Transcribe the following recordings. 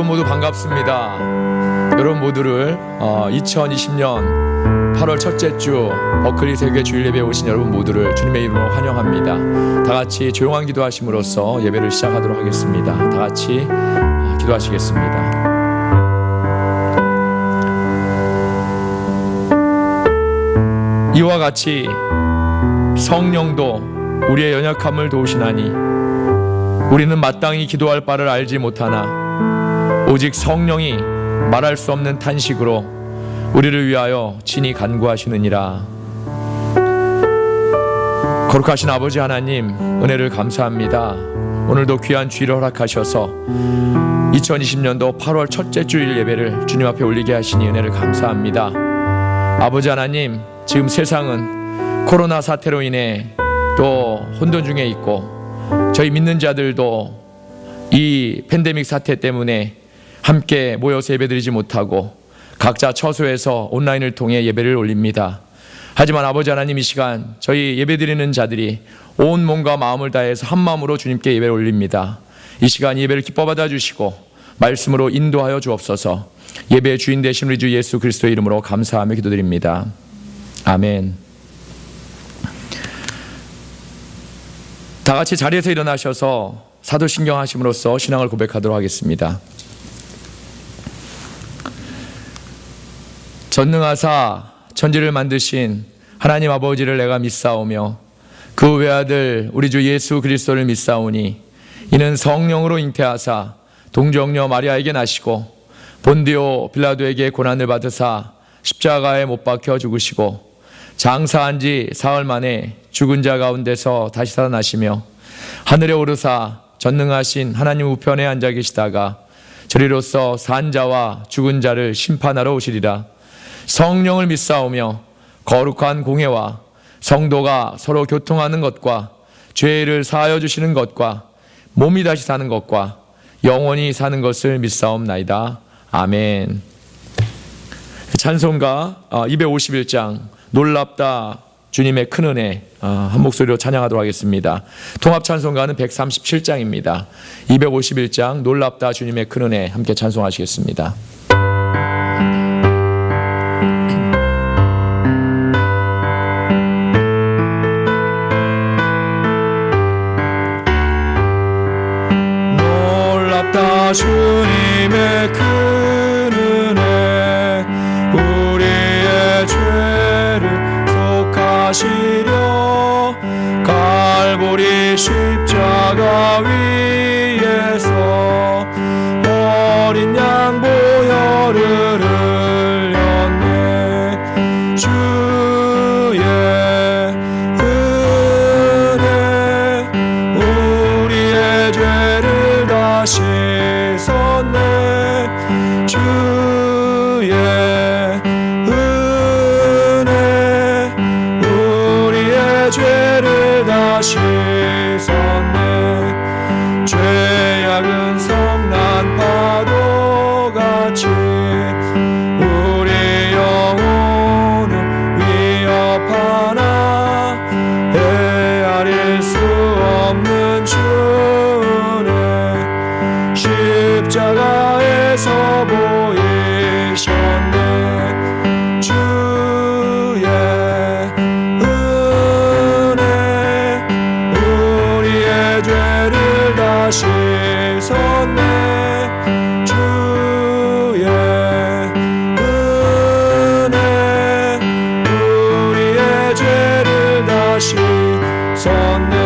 여러분 모두 반갑습니다. 여러분 모두를 2020년 8월 첫째 주 버클리 세계 주일 예배에 오신 여러분 모두를 주님의 이름으로 환영합니다. 다 같이 조용한 기도하심으로써 예배를 시작하도록 하겠습니다. 다 같이 기도하시겠습니다. 이와 같이 성령도 우리의 연약함을 도우시나니 우리는 마땅히 기도할 바를 알지 못하나 오직 성령이 말할 수 없는 탄식으로 우리를 위하여 친히 간구하시느니라. 거룩하신 아버지 하나님, 은혜를 감사합니다. 오늘도 귀한 주일을 허락하셔서 2020년도 8월 첫째 주일 예배를 주님 앞에 올리게 하시니 은혜를 감사합니다. 아버지 하나님, 지금 세상은 코로나 사태로 인해 또 혼돈 중에 있고 저희 믿는 자들도 이 팬데믹 사태 때문에 함께 모여서 예배드리지 못하고 각자 처소에서 온라인을 통해 예배를 올립니다. 하지만 아버지 하나님, 이 시간 저희 예배드리는 자들이 온 몸과 마음을 다해서 한 마음으로 주님께 예배를 올립니다. 이 시간 예배를 기뻐 받아주시고 말씀으로 인도하여 주옵소서. 예배의 주인 되신 우리 주 예수 그리스도의 이름으로 감사하며 기도드립니다. 아멘. 다 같이 자리에서 일어나셔서 사도신경 하심으로써 신앙을 고백하도록 하겠습니다. 전능하사 천지를 만드신 하나님 아버지를 내가 믿사오며 그 외아들 우리 주 예수 그리스도를 믿사오니 이는 성령으로 잉태하사 동정녀 마리아에게 나시고 본디오 빌라도에게 고난을 받으사 십자가에 못 박혀 죽으시고 장사한 지 사흘 만에 죽은 자 가운데서 다시 살아나시며 하늘에 오르사 전능하신 하나님 우편에 앉아 계시다가 저리로서 산 자와 죽은 자를 심판하러 오시리라. 성령을 믿사오며 거룩한 공회와 성도가 서로 교통하는 것과 죄를 사하여 주시는 것과 몸이 다시 사는 것과 영원히 사는 것을 믿사옵나이다. 아멘. 찬송가 251장 놀랍다 주님의 큰 은혜 한 목소리로 찬양하도록 하겠습니다. 통합 찬송가는 137장입니다. 251장 놀랍다 주님의 큰 은혜 함께 찬송하시겠습니다. 놀랍다 주님의 큰 은혜 우리의 죄를 속하시려 갈보리 십자가 위에서 어린 양 보혈을 흘렸네. 주의 은혜 우리의 죄를 다 씻었네. 주의 죄를 다 씻었네. 죄악은 성난 파도같이 우리 영혼을 위협하나 헤아릴 수 없는 주는 십자가에서 보이셨네. 씻었네. 주의 은혜 우리의 죄를 다 씻었네.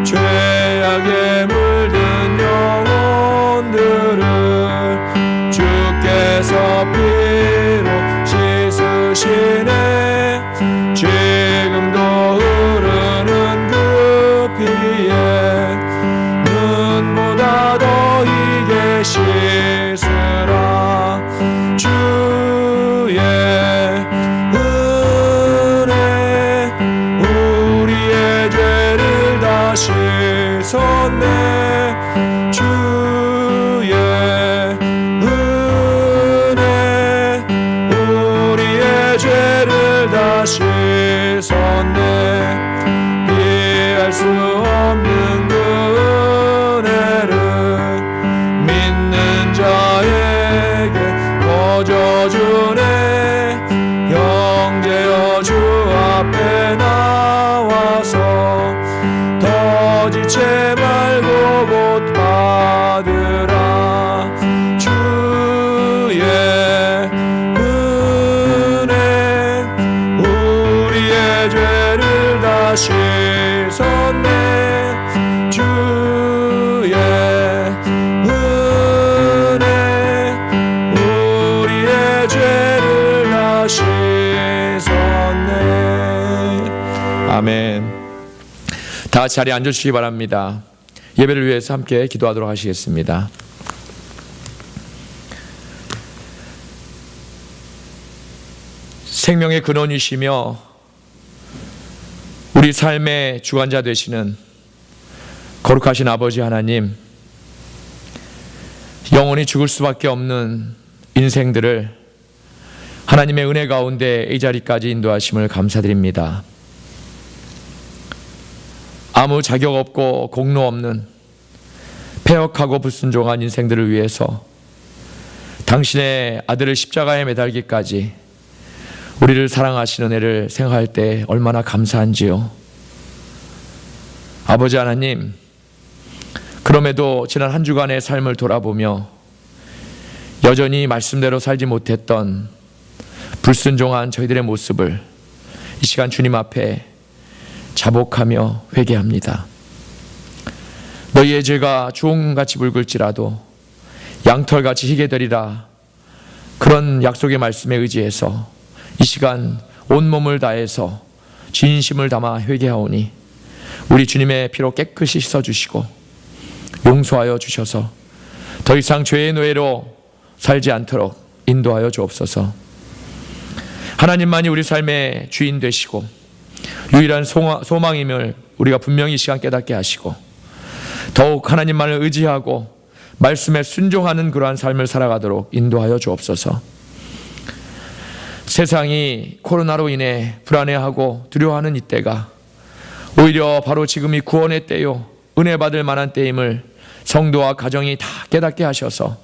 죄악에 물든 영혼들을 주께서 피로 씻으시네. 지금도 흐르는 그 피에 눈보다 더이게 씻으라. 주의 은혜 우리의 죄를 다 씻었네. 주의 은혜 우리의 죄를 다 씻었네. 피할 수 없는 그 은혜를 믿는 자 아멘. 다 같이 자리에 앉아주시기 바랍니다. 예배를 위해서 함께 기도하도록 하시겠습니다. 생명의 근원이시며 우리 삶의 주관자 되시는 거룩하신 아버지 하나님, 영원히 죽을 수밖에 없는 인생들을 하나님의 은혜 가운데 이 자리까지 인도하심을 감사드립니다. 아무 자격 없고 공로 없는 패역하고 불순종한 인생들을 위해서 당신의 아들을 십자가에 매달기까지 우리를 사랑하시는 은혜를 생각할 때 얼마나 감사한지요. 아버지 하나님, 그럼에도 지난 한 주간의 삶을 돌아보며 여전히 말씀대로 살지 못했던 불순종한 저희들의 모습을 이 시간 주님 앞에 자복하며 회개합니다. 너희의 죄가 주홍같이 붉을지라도 양털같이 희게 되리라, 그런 약속의 말씀에 의지해서 이 시간 온몸을 다해서 진심을 담아 회개하오니 우리 주님의 피로 깨끗이 씻어주시고 용서하여 주셔서 더 이상 죄의 노예로 살지 않도록 인도하여 주옵소서. 하나님만이 우리 삶의 주인 되시고 유일한 소망임을 우리가 분명히 이 시간 깨닫게 하시고 더욱 하나님만을 의지하고 말씀에 순종하는 그러한 삶을 살아가도록 인도하여 주옵소서. 세상이 코로나로 인해 불안해하고 두려워하는 이때가 오히려 바로 지금이 구원의 때요 은혜 받을 만한 때임을 성도와 가정이 다 깨닫게 하셔서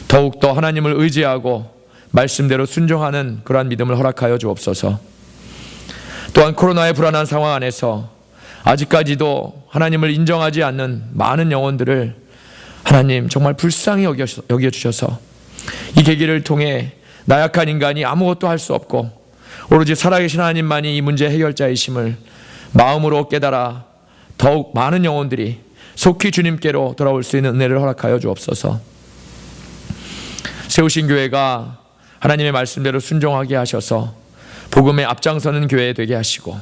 더욱더 하나님을 의지하고 말씀대로 순종하는 그러한 믿음을 허락하여 주옵소서. 또한 코로나의 불안한 상황 안에서 아직까지도 하나님을 인정하지 않는 많은 영혼들을 하나님 정말 불쌍히 여겨주셔서 이 계기를 통해 나약한 인간이 아무것도 할 수 없고 오로지 살아계신 하나님만이 이 문제 해결자이심을 마음으로 깨달아 더욱 많은 영혼들이 속히 주님께로 돌아올 수 있는 은혜를 허락하여 주옵소서. 세우신 교회가 하나님의 말씀대로 순종하게 하셔서 복음에 앞장서는 교회 되게 하시고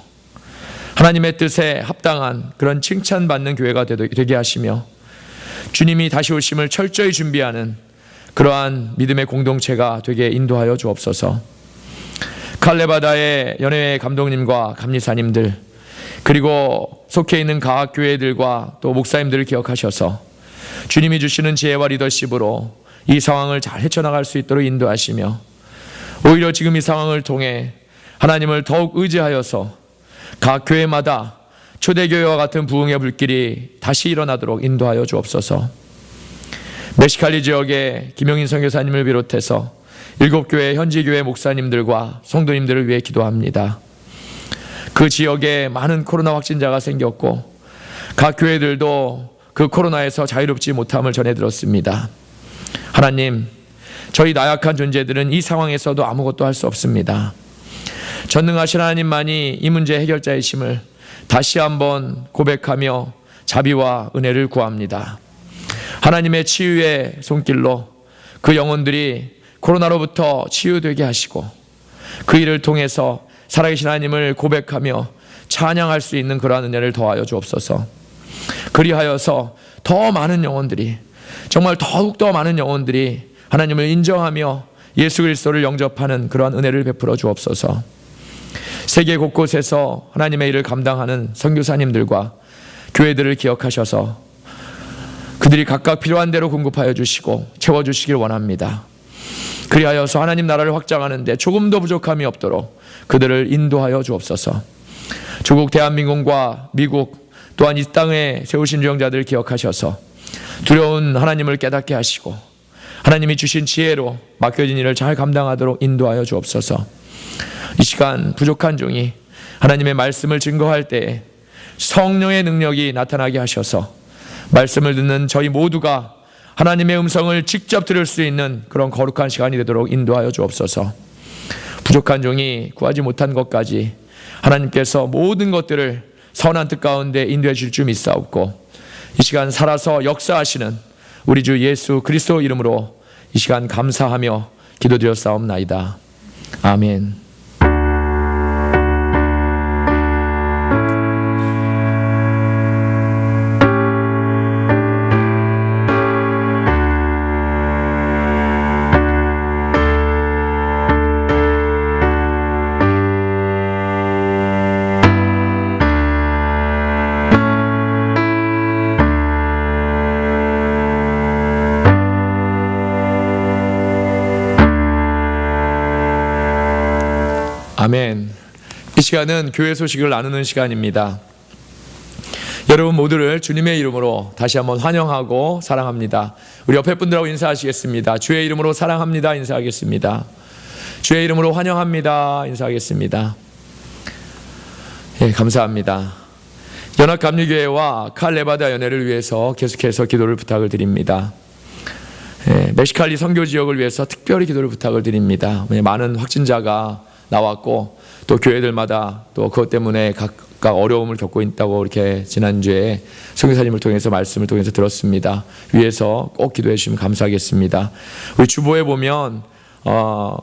하나님의 뜻에 합당한 그런 칭찬받는 교회가 되게 하시며 주님이 다시 오심을 철저히 준비하는 그러한 믿음의 공동체가 되게 인도하여 주옵소서. 칼레바다의 연회회 감독님과 감리사님들 그리고 속해 있는 각 교회들과 또 목사님들을 기억하셔서 주님이 주시는 지혜와 리더십으로 이 상황을 잘 헤쳐나갈 수 있도록 인도하시며 오히려 지금 이 상황을 통해 하나님을 더욱 의지하여서 각 교회마다 초대교회와 같은 부흥의 불길이 다시 일어나도록 인도하여 주옵소서. 멕시칼리 지역의 김용인 선교사님을 비롯해서 7교회 현지교회 목사님들과 성도님들을 위해 기도합니다. 그 지역에 많은 코로나 확진자가 생겼고 각 교회들도 그 코로나에서 자유롭지 못함을 전해 들었습니다. 하나님, 저희 나약한 존재들은 이 상황에서도 아무것도 할 수 없습니다. 전능하신 하나님만이 이 문제 해결자이심을 다시 한번 고백하며 자비와 은혜를 구합니다. 하나님의 치유의 손길로 그 영혼들이 코로나로부터 치유되게 하시고 그 일을 통해서 살아계신 하나님을 고백하며 찬양할 수 있는 그러한 은혜를 더하여 주옵소서. 그리하여서 더 많은 영혼들이 정말 더욱더 많은 영혼들이 하나님을 인정하며 예수 그리스도를 영접하는 그러한 은혜를 베풀어 주옵소서. 세계 곳곳에서 하나님의 일을 감당하는 선교사님들과 교회들을 기억하셔서 그들이 각각 필요한 대로 공급하여 주시고 채워주시길 원합니다. 그리하여서 하나님 나라를 확장하는데 조금도 부족함이 없도록 그들을 인도하여 주옵소서. 조국 대한민국과 미국 또한 이 땅에 세우신 유영자들을 기억하셔서 두려운 하나님을 깨닫게 하시고 하나님이 주신 지혜로 맡겨진 일을 잘 감당하도록 인도하여 주옵소서. 이 시간 부족한 종이 하나님의 말씀을 증거할 때에 성령의 능력이 나타나게 하셔서 말씀을 듣는 저희 모두가 하나님의 음성을 직접 들을 수 있는 그런 거룩한 시간이 되도록 인도하여 주옵소서. 부족한 종이 구하지 못한 것까지 하나님께서 모든 것들을 선한 뜻 가운데 인도해 줄 줄 믿사옵고 이 시간 살아서 역사하시는 우리 주 예수 그리스도 이름으로 이 시간 감사하며 기도드렸사옵나이다. 아멘. 아멘. 이 시간은 교회 소식을 나누는 시간입니다. 여러분 모두를 주님의 이름으로 다시 한번 환영하고 사랑합니다. 우리 옆에 분들하고 인사하시겠습니다. 주의 이름으로 사랑합니다. 인사하겠습니다. 주의 이름으로 환영합니다. 인사하겠습니다. 예, 감사합니다. 연합감리교회와 칼레바다 연회를 위해서 계속해서 기도를 부탁을 드립니다. 예, 멕시칼리 선교 지역을 위해서 특별히 기도를 부탁을 드립니다. 많은 확진자가 나왔고 또 교회들마다 또 그것 때문에 각각 어려움을 겪고 있다고 이렇게 지난주에 선교사님을 통해서 말씀을 통해서 들었습니다. 위해서 꼭 기도해 주시면 감사하겠습니다. 우리 주보에 보면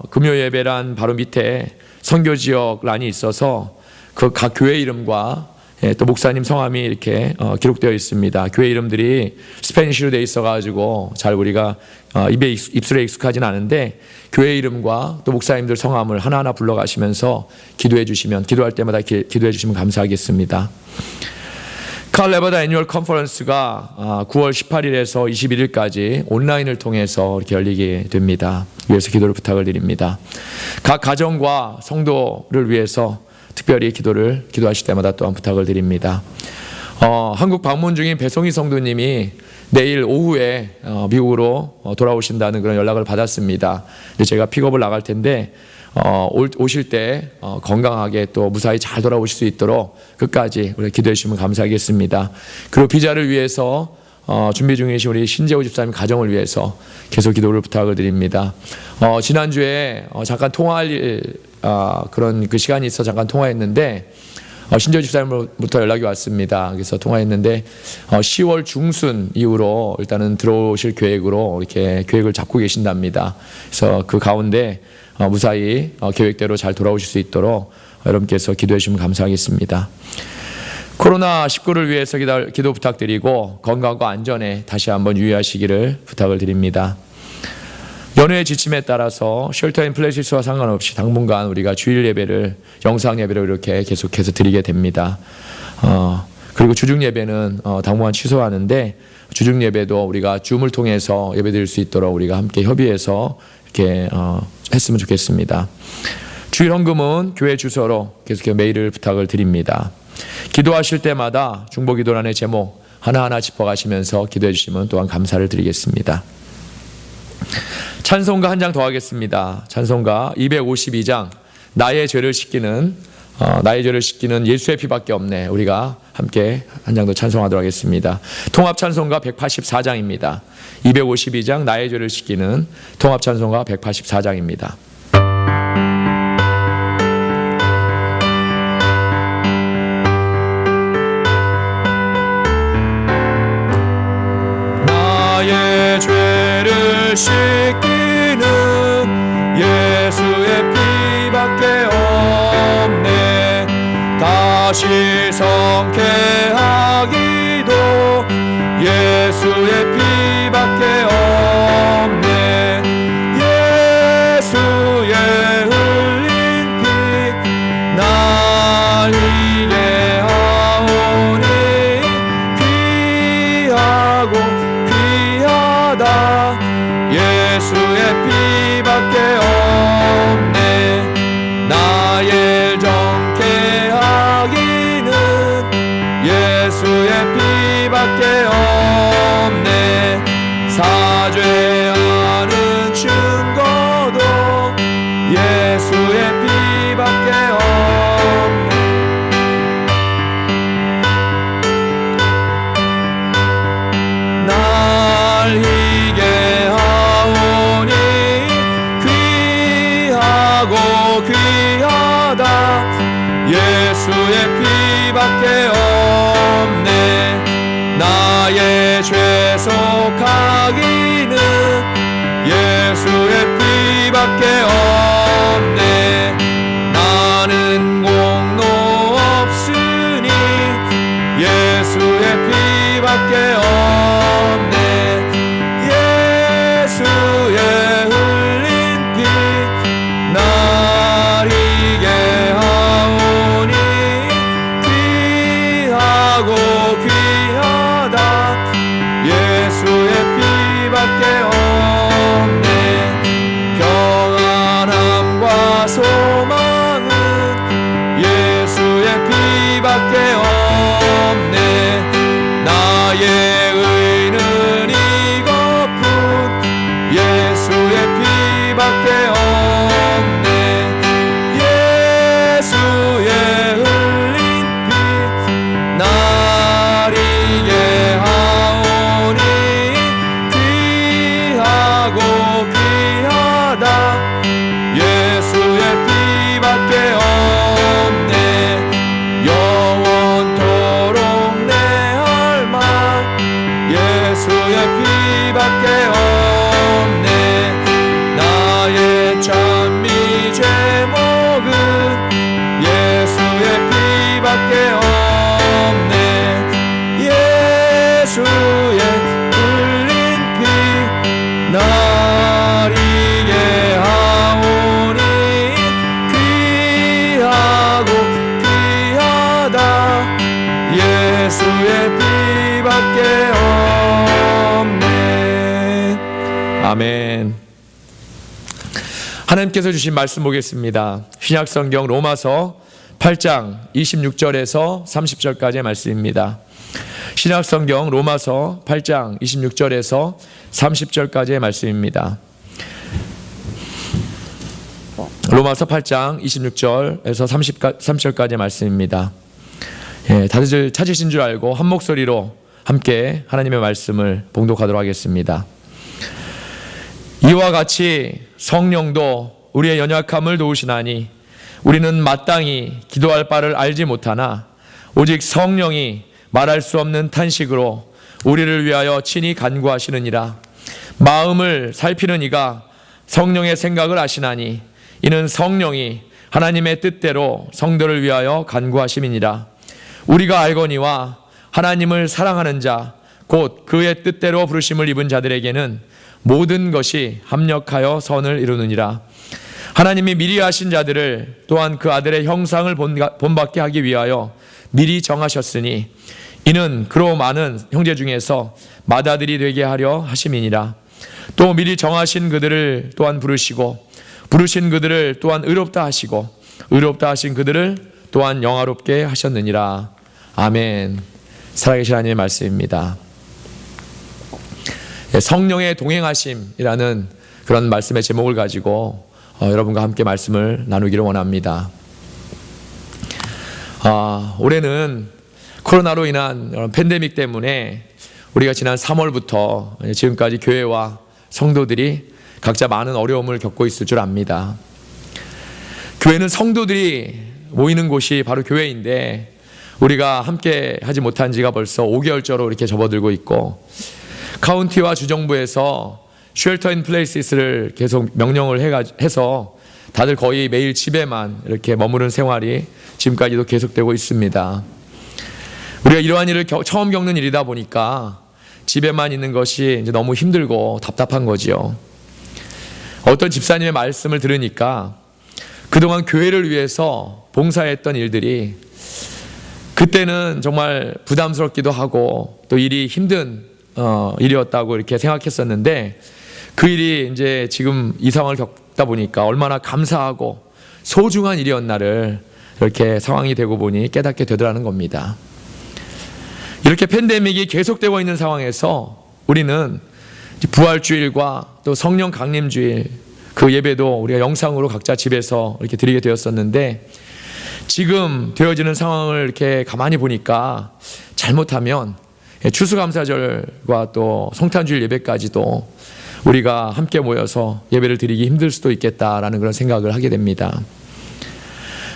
금요 예배란 바로 밑에 선교 지역 란이 있어서 그 각 교회 이름과 또 목사님 성함이 이렇게 기록되어 있습니다. 교회 이름들이 스페니쉬로 되어 있어가지고 잘 우리가 입술에 익숙하진 않은데 교회 이름과 또 목사님들 성함을 하나하나 불러가시면서 기도해 주시면, 기도할 때마다 기도해 주시면 감사하겠습니다. 칼레바다 애뉴얼 컨퍼런스가 9월 18일에서 21일까지 온라인을 통해서 이렇게 열리게 됩니다. 위해서 기도를 부탁을 드립니다. 각 가정과 성도를 위해서 특별히 기도하실 때마다 또한 부탁을 드립니다. 한국 방문 중인 배송희 성도님이 내일 오후에 미국으로 돌아오신다는 그런 연락을 받았습니다. 제가 픽업을 나갈 텐데 오실 때 건강하게 또 무사히 잘 돌아오실 수 있도록 끝까지 우리 기도해 주시면 감사하겠습니다. 그리고 비자를 위해서 준비 중이신 우리 신재호 집사님 가정을 위해서 계속 기도를 부탁을 드립니다. 지난주에 잠깐 통화할 그런 그 시간이 있어 잠깐 통화했는데 신재호 집사님부터 연락이 왔습니다. 그래서 통화했는데 10월 중순 이후로 일단은 들어오실 계획으로 이렇게 계획을 잡고 계신답니다. 그래서 그 가운데 무사히 계획대로 잘 돌아오실 수 있도록 여러분께서 기도해 주시면 감사하겠습니다. 코로나19를 위해서 기도 부탁드리고 건강과 안전에 다시 한번 유의하시기를 부탁을 드립니다. 연회의 지침에 따라서 쉘터 인 플레이스와 상관없이 당분간 우리가 주일 예배를 영상 예배로 이렇게 계속해서 드리게 됩니다. 그리고 주중 예배는 당분간 취소하는데 주중 예배도 우리가 줌을 통해서 예배 드릴 수 있도록 우리가 함께 협의해서 이렇게 했으면 좋겠습니다. 주일 헌금은 교회 주소로 계속해서 메일을 부탁을 드립니다. 기도하실 때마다 중보기도란의 제목 하나하나 짚어가시면서 기도해 주시면 또한 감사를 드리겠습니다. 찬송가 한 장 더 하겠습니다. 찬송가 252장 나의 죄를 씻기는 예수의 피밖에 없네. 우리가 함께 한 장 더 찬송하도록 하겠습니다. 통합 찬송가 184장입니다. 252장 나의 죄를 씻기는 통합 찬송가 184장입니다. 나의 죄를 씻기는 예수의 피밖에 없네. 다시 성케하기도 예수의 피밖에 없네. 예수의 흘린 피 날 이게 하오니 귀하고 귀하다. 예수의 피밖에 없네. 나의 정케 하기는 예수의 피밖에 없네. 사죄하는 증거도 예수의 피밖에 없네. 날 희게 하오니 귀하고 귀하다. 예수의 피밖에 없네. 나의 죄 속하기는 예수의 피밖에 없네. 나는 공로 없으니 예수의 피밖에 없네. 예수의 흘린 피 날 이게 하오니 귀하고 귀하다. 예수의 피밖에 없네. 평안 피밖에 없네. 예수의 흘린 피 날 이게 하오니 귀하고 귀하다. 예수의 피밖에 없네. 영원토록 내 할망 예수의 피밖에 없네. 나의 찬미 제목은 예수의 피밖에 없네. 예수의 흘린 피 날 이게 하오니 귀하고 귀하다. 예수의 피밖에 없네. 아멘. 하나님께서 주신 말씀 보겠습니다. 신약성경 로마서 8장 26절에서 30절까지의 말씀입니다. 신약성경 로마서 8장 26절에서 30절까지의 말씀입니다. 로마서 8장 26절에서 30절까지의 말씀입니다. 다들 찾으신 줄 알고 한 목소리로 함께 하나님의 말씀을 봉독하도록 하겠습니다. 이와 같이 성령도 우리의 연약함을 도우시나니 우리는 마땅히 기도할 바를 알지 못하나 오직 성령이 말할 수 없는 탄식으로 우리를 위하여 친히 간구하시느니라. 마음을 살피는 이가 성령의 생각을 아시나니 이는 성령이 하나님의 뜻대로 성도를 위하여 간구하심이니라. 우리가 알거니와 하나님을 사랑하는 자 곧 그의 뜻대로 부르심을 입은 자들에게는 모든 것이 합력하여 선을 이루느니라. 하나님이 미리 하신 자들을 또한 그 아들의 형상을 본받게 하기 위하여 미리 정하셨으니 이는 그로 많은 형제 중에서 맏아들이 되게 하려 하심이니라. 또 미리 정하신 그들을 또한 부르시고 부르신 그들을 또한 의롭다 하시고 의롭다 하신 그들을 또한 영화롭게 하셨느니라. 아멘. 살아계신 하나님의 말씀입니다. 성령의 동행하심이라는 그런 말씀의 제목을 가지고 여러분과 함께 말씀을 나누기를 원합니다. 올해는 코로나로 인한 팬데믹 때문에 우리가 지난 3월부터 지금까지 교회와 성도들이 각자 많은 어려움을 겪고 있을 줄 압니다. 교회는 성도들이 모이는 곳이 바로 교회인데 우리가 함께 하지 못한 지가 벌써 5개월째로 이렇게 접어들고 있고, 카운티와 주정부에서 쉘터 인 플레이스를 계속 명령을 해서 다들 거의 매일 집에만 이렇게 머무른 생활이 지금까지도 계속되고 있습니다. 우리가 이러한 일을 처음 겪는 일이다 보니까 집에만 있는 것이 이제 너무 힘들고 답답한 거지요. 어떤 집사님의 말씀을 들으니까 그동안 교회를 위해서 봉사했던 일들이 그때는 정말 부담스럽기도 하고 또 일이 힘든 일이었다고 이렇게 생각했었는데, 그 일이 이제 지금 이 상황을 겪다 보니까 얼마나 감사하고 소중한 일이었나를 이렇게 상황이 되고 보니 깨닫게 되더라는 겁니다. 이렇게 팬데믹이 계속되고 있는 상황에서 우리는 부활주일과 또 성령 강림주일 그 예배도 우리가 영상으로 각자 집에서 이렇게 드리게 되었었는데, 지금 되어지는 상황을 이렇게 가만히 보니까 잘못하면 추수감사절과 또 성탄주일 예배까지도 우리가 함께 모여서 예배를 드리기 힘들 수도 있겠다라는 그런 생각을 하게 됩니다.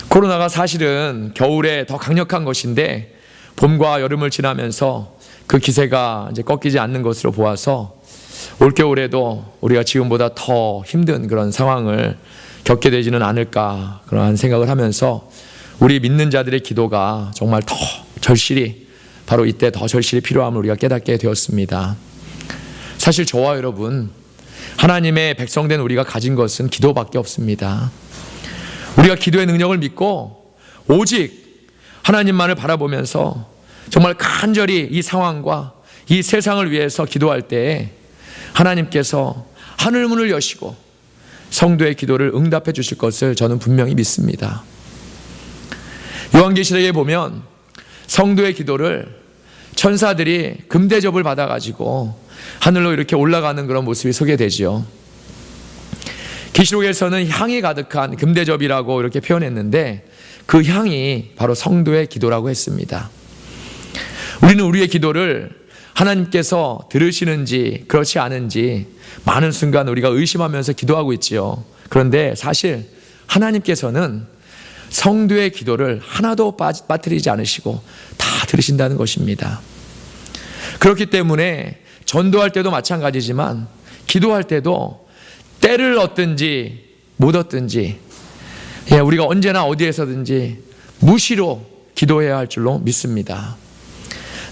코로나가 사실은 겨울에 더 강력한 것인데 봄과 여름을 지나면서 그 기세가 이제 꺾이지 않는 것으로 보아서 올겨울에도 우리가 지금보다 더 힘든 그런 상황을 겪게 되지는 않을까 그런 생각을 하면서 우리 믿는 자들의 기도가 정말 더 절실히, 바로 이때 더 절실히 필요함을 우리가 깨닫게 되었습니다. 사실 저와 여러분, 하나님의 백성된 우리가 가진 것은 기도밖에 없습니다. 우리가 기도의 능력을 믿고 오직 하나님만을 바라보면서 정말 간절히 이 상황과 이 세상을 위해서 기도할 때에 하나님께서 하늘 문을 여시고 성도의 기도를 응답해 주실 것을 저는 분명히 믿습니다. 요한계시록에 보면 성도의 기도를 천사들이 금대접을 받아가지고 하늘로 이렇게 올라가는 그런 모습이 소개되지요. 계시록에서는 향이 가득한 금대접이라고 이렇게 표현했는데 그 향이 바로 성도의 기도라고 했습니다. 우리는 우리의 기도를 하나님께서 들으시는지 그렇지 않은지 많은 순간 우리가 의심하면서 기도하고 있지요. 그런데 사실 하나님께서는 성도의 기도를 하나도 빠뜨리지 않으시고 다 들으신다는 것입니다. 그렇기 때문에 전도할 때도 마찬가지지만 기도할 때도 때를 얻든지 못 얻든지 우리가 언제나 어디에서든지 무시로 기도해야 할 줄로 믿습니다.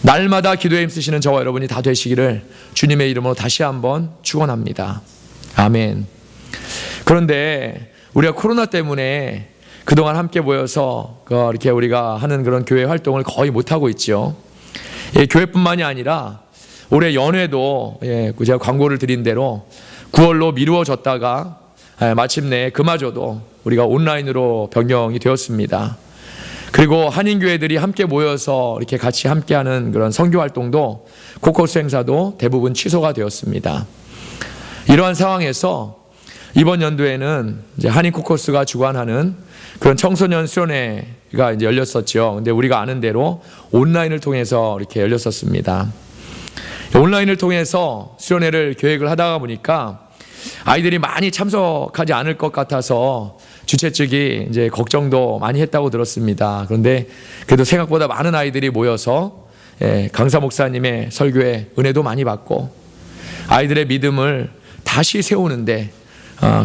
날마다 기도에 힘쓰시는 저와 여러분이 다 되시기를 주님의 이름으로 다시 한번 축원합니다. 아멘. 그런데 우리가 코로나 때문에 그동안 함께 모여서 이렇게 우리가 하는 그런 교회 활동을 거의 못하고 있죠. 교회뿐만이 아니라 올해 연회도 제가 광고를 드린 대로 9월로 미루어졌다가 마침내 그마저도 우리가 온라인으로 변경이 되었습니다. 그리고 한인교회들이 함께 모여서 이렇게 같이 함께하는 그런 선교 활동도 코커스 행사도 대부분 취소가 되었습니다. 이러한 상황에서 이번 연도에는 이제 한인 코커스가 주관하는 그런 청소년 수련회가 이제 열렸었죠. 근데 우리가 아는 대로 온라인을 통해서 이렇게 열렸었습니다. 온라인을 통해서 수련회를 계획을 하다가 보니까 아이들이 많이 참석하지 않을 것 같아서 주최 측이 이제 걱정도 많이 했다고 들었습니다. 그런데 그래도 생각보다 많은 아이들이 모여서 강사 목사님의 설교에 은혜도 많이 받고 아이들의 믿음을 다시 세우는데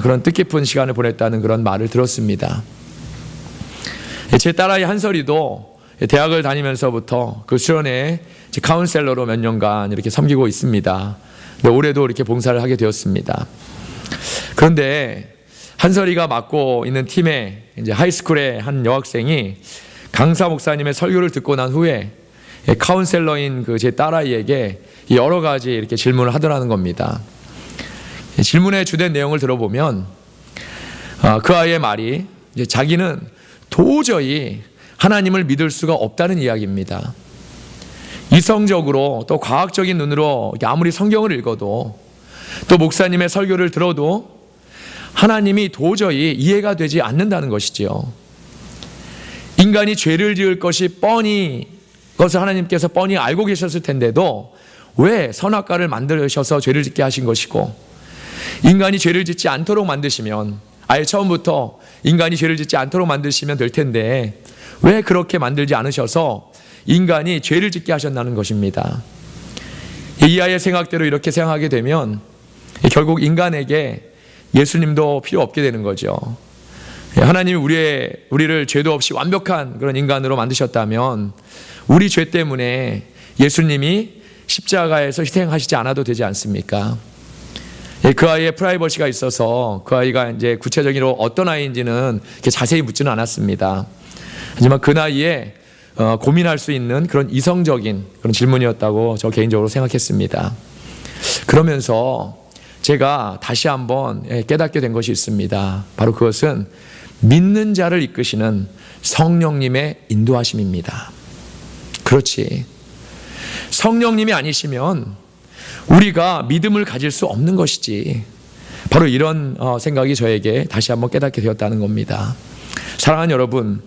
그런 뜻깊은 시간을 보냈다는 그런 말을 들었습니다. 제 딸아이 한설이도 대학을 다니면서부터 그 수련회에 카운셀러로 몇 년간 이렇게 섬기고 있습니다. 근데 올해도 이렇게 봉사를 하게 되었습니다. 그런데 한설이가 맡고 있는 팀에 이제 하이스쿨의 한 여학생이 강사 목사님의 설교를 듣고 난 후에 카운셀러인 그 제 딸아이에게 여러 가지 이렇게 질문을 하더라는 겁니다. 질문의 주된 내용을 들어보면 그 아이의 말이 이제 자기는 도저히 하나님을 믿을 수가 없다는 이야기입니다. 이성적으로 또 과학적인 눈으로 아무리 성경을 읽어도 또 목사님의 설교를 들어도 하나님이 도저히 이해가 되지 않는다는 것이지요. 인간이 죄를 지을 것이 그것을 하나님께서 뻔히 알고 계셨을 텐데도 왜 선악과를 만드셔서 죄를 짓게 하신 것이고, 인간이 죄를 짓지 않도록 만드시면 아예 처음부터 인간이 죄를 짓지 않도록 만드시면 될 텐데 왜 그렇게 만들지 않으셔서 인간이 죄를 짓게 하셨다는 것입니다. 이 아이의 생각대로 이렇게 생각하게 되면 결국 인간에게 예수님도 필요 없게 되는 거죠. 하나님이 우리를 죄도 없이 완벽한 그런 인간으로 만드셨다면 우리 죄 때문에 예수님이 십자가에서 희생하시지 않아도 되지 않습니까? 그 아이의 프라이버시가 있어서 그 아이가 이제 구체적으로 어떤 아이인지는 이렇게 자세히 묻지는 않았습니다. 하지만 그 나이에 고민할 수 있는 그런 이성적인 그런 질문이었다고 저 개인적으로 생각했습니다. 그러면서 제가 다시 한번 깨닫게 된 것이 있습니다. 바로 그것은 믿는 자를 이끄시는 성령님의 인도하심입니다. 그렇지. 성령님이 아니시면 우리가 믿음을 가질 수 없는 것이지. 바로 이런 생각이 저에게 다시 한번 깨닫게 되었다는 겁니다. 사랑하는 여러분,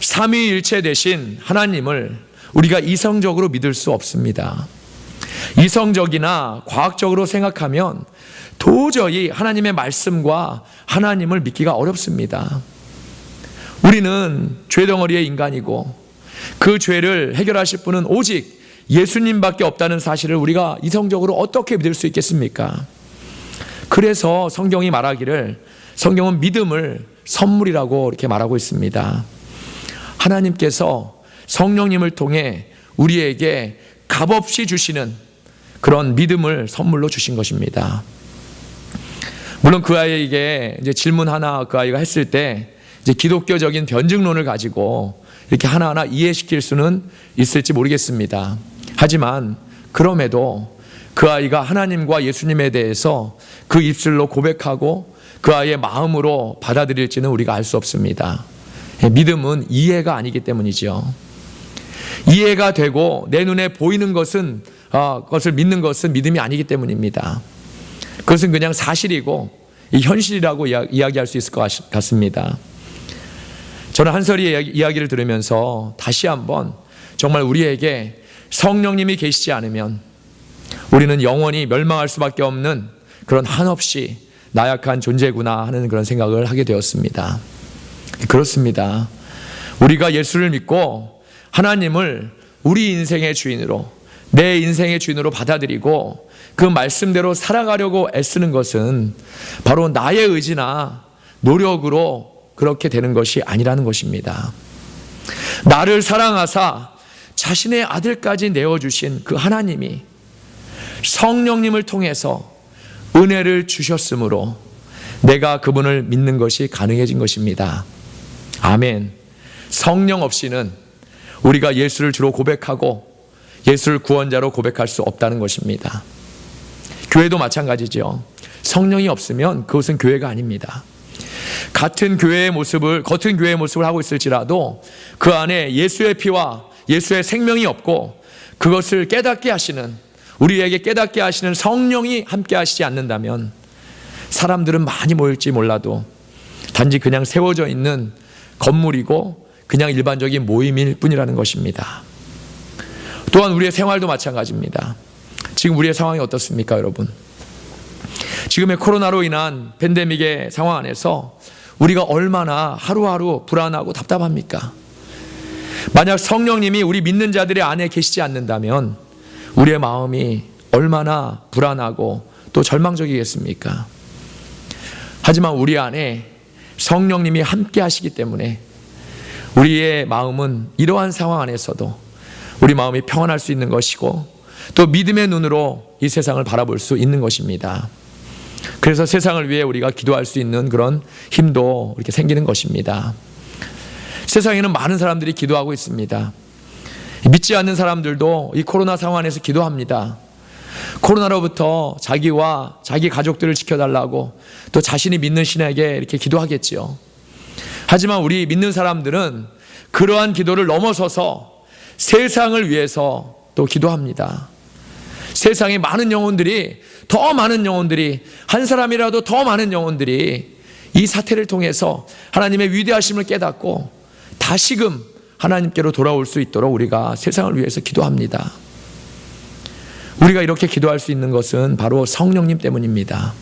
삼위일체 되신 하나님을 우리가 이성적으로 믿을 수 없습니다. 이성적이나 과학적으로 생각하면 도저히 하나님의 말씀과 하나님을 믿기가 어렵습니다. 우리는 죄덩어리의 인간이고 그 죄를 해결하실 분은 오직 예수님밖에 없다는 사실을 우리가 이성적으로 어떻게 믿을 수 있겠습니까? 그래서 성경이 말하기를, 성경은 믿음을 선물이라고 이렇게 말하고 있습니다. 하나님께서 성령님을 통해 우리에게 값없이 주시는 그런 믿음을 선물로 주신 것입니다. 물론 그 아이에게 이제 질문 하나 그 아이가 했을 때 이제 기독교적인 변증론을 가지고 이렇게 하나하나 이해시킬 수는 있을지 모르겠습니다. 하지만 그럼에도 그 아이가 하나님과 예수님에 대해서 그 입술로 고백하고 그 아이의 마음으로 받아들일지는 우리가 알 수 없습니다. 믿음은 이해가 아니기 때문이죠. 이해가 되고 내 눈에 보이는 것을 믿는 것은 믿음이 아니기 때문입니다. 그것은 그냥 사실이고 이 현실이라고 이야기할 수 있을 것 같습니다. 저는 한설이의 이야기를 들으면서 다시 한번 정말 우리에게 성령님이 계시지 않으면 우리는 영원히 멸망할 수밖에 없는 그런 한없이 나약한 존재구나 하는 그런 생각을 하게 되었습니다. 그렇습니다. 우리가 예수를 믿고 하나님을 우리 인생의 주인으로, 내 인생의 주인으로 받아들이고 그 말씀대로 살아가려고 애쓰는 것은 바로 나의 의지나 노력으로 그렇게 되는 것이 아니라는 것입니다. 나를 사랑하사 자신의 아들까지 내어주신 그 하나님이 성령님을 통해서 은혜를 주셨으므로 내가 그분을 믿는 것이 가능해진 것입니다. 아멘. 성령 없이는 우리가 예수를 주로 고백하고 예수를 구원자로 고백할 수 없다는 것입니다. 교회도 마찬가지죠. 성령이 없으면 그것은 교회가 아닙니다. 겉은 교회의 모습을 하고 있을지라도 그 안에 예수의 피와 예수의 생명이 없고 그것을 깨닫게 하시는, 우리에게 깨닫게 하시는 성령이 함께 하시지 않는다면 사람들은 많이 모일지 몰라도 단지 그냥 세워져 있는 건물이고 그냥 일반적인 모임일 뿐이라는 것입니다. 또한 우리의 생활도 마찬가지입니다. 지금 우리의 상황이 어떻습니까, 여러분? 지금의 코로나로 인한 팬데믹의 상황 안에서 우리가 얼마나 하루하루 불안하고 답답합니까? 만약 성령님이 우리 믿는 자들의 안에 계시지 않는다면 우리의 마음이 얼마나 불안하고 또 절망적이겠습니까? 하지만 우리 안에 성령님이 함께 하시기 때문에 우리의 마음은 이러한 상황 안에서도 우리 마음이 평안할 수 있는 것이고 또 믿음의 눈으로 이 세상을 바라볼 수 있는 것입니다. 그래서 세상을 위해 우리가 기도할 수 있는 그런 힘도 이렇게 생기는 것입니다. 세상에는 많은 사람들이 기도하고 있습니다. 믿지 않는 사람들도 이 코로나 상황 안에서 기도합니다. 코로나로부터 자기와 자기 가족들을 지켜달라고 또 자신이 믿는 신에게 이렇게 기도하겠지요. 하지만 우리 믿는 사람들은 그러한 기도를 넘어서서 세상을 위해서 또 기도합니다. 세상에 많은 영혼들이, 더 많은 영혼들이, 한 사람이라도 더 많은 영혼들이 이 사태를 통해서 하나님의 위대하심을 깨닫고 다시금 하나님께로 돌아올 수 있도록 우리가 세상을 위해서 기도합니다. 우리가 이렇게 기도할 수 있는 것은 바로 성령님 때문입니다.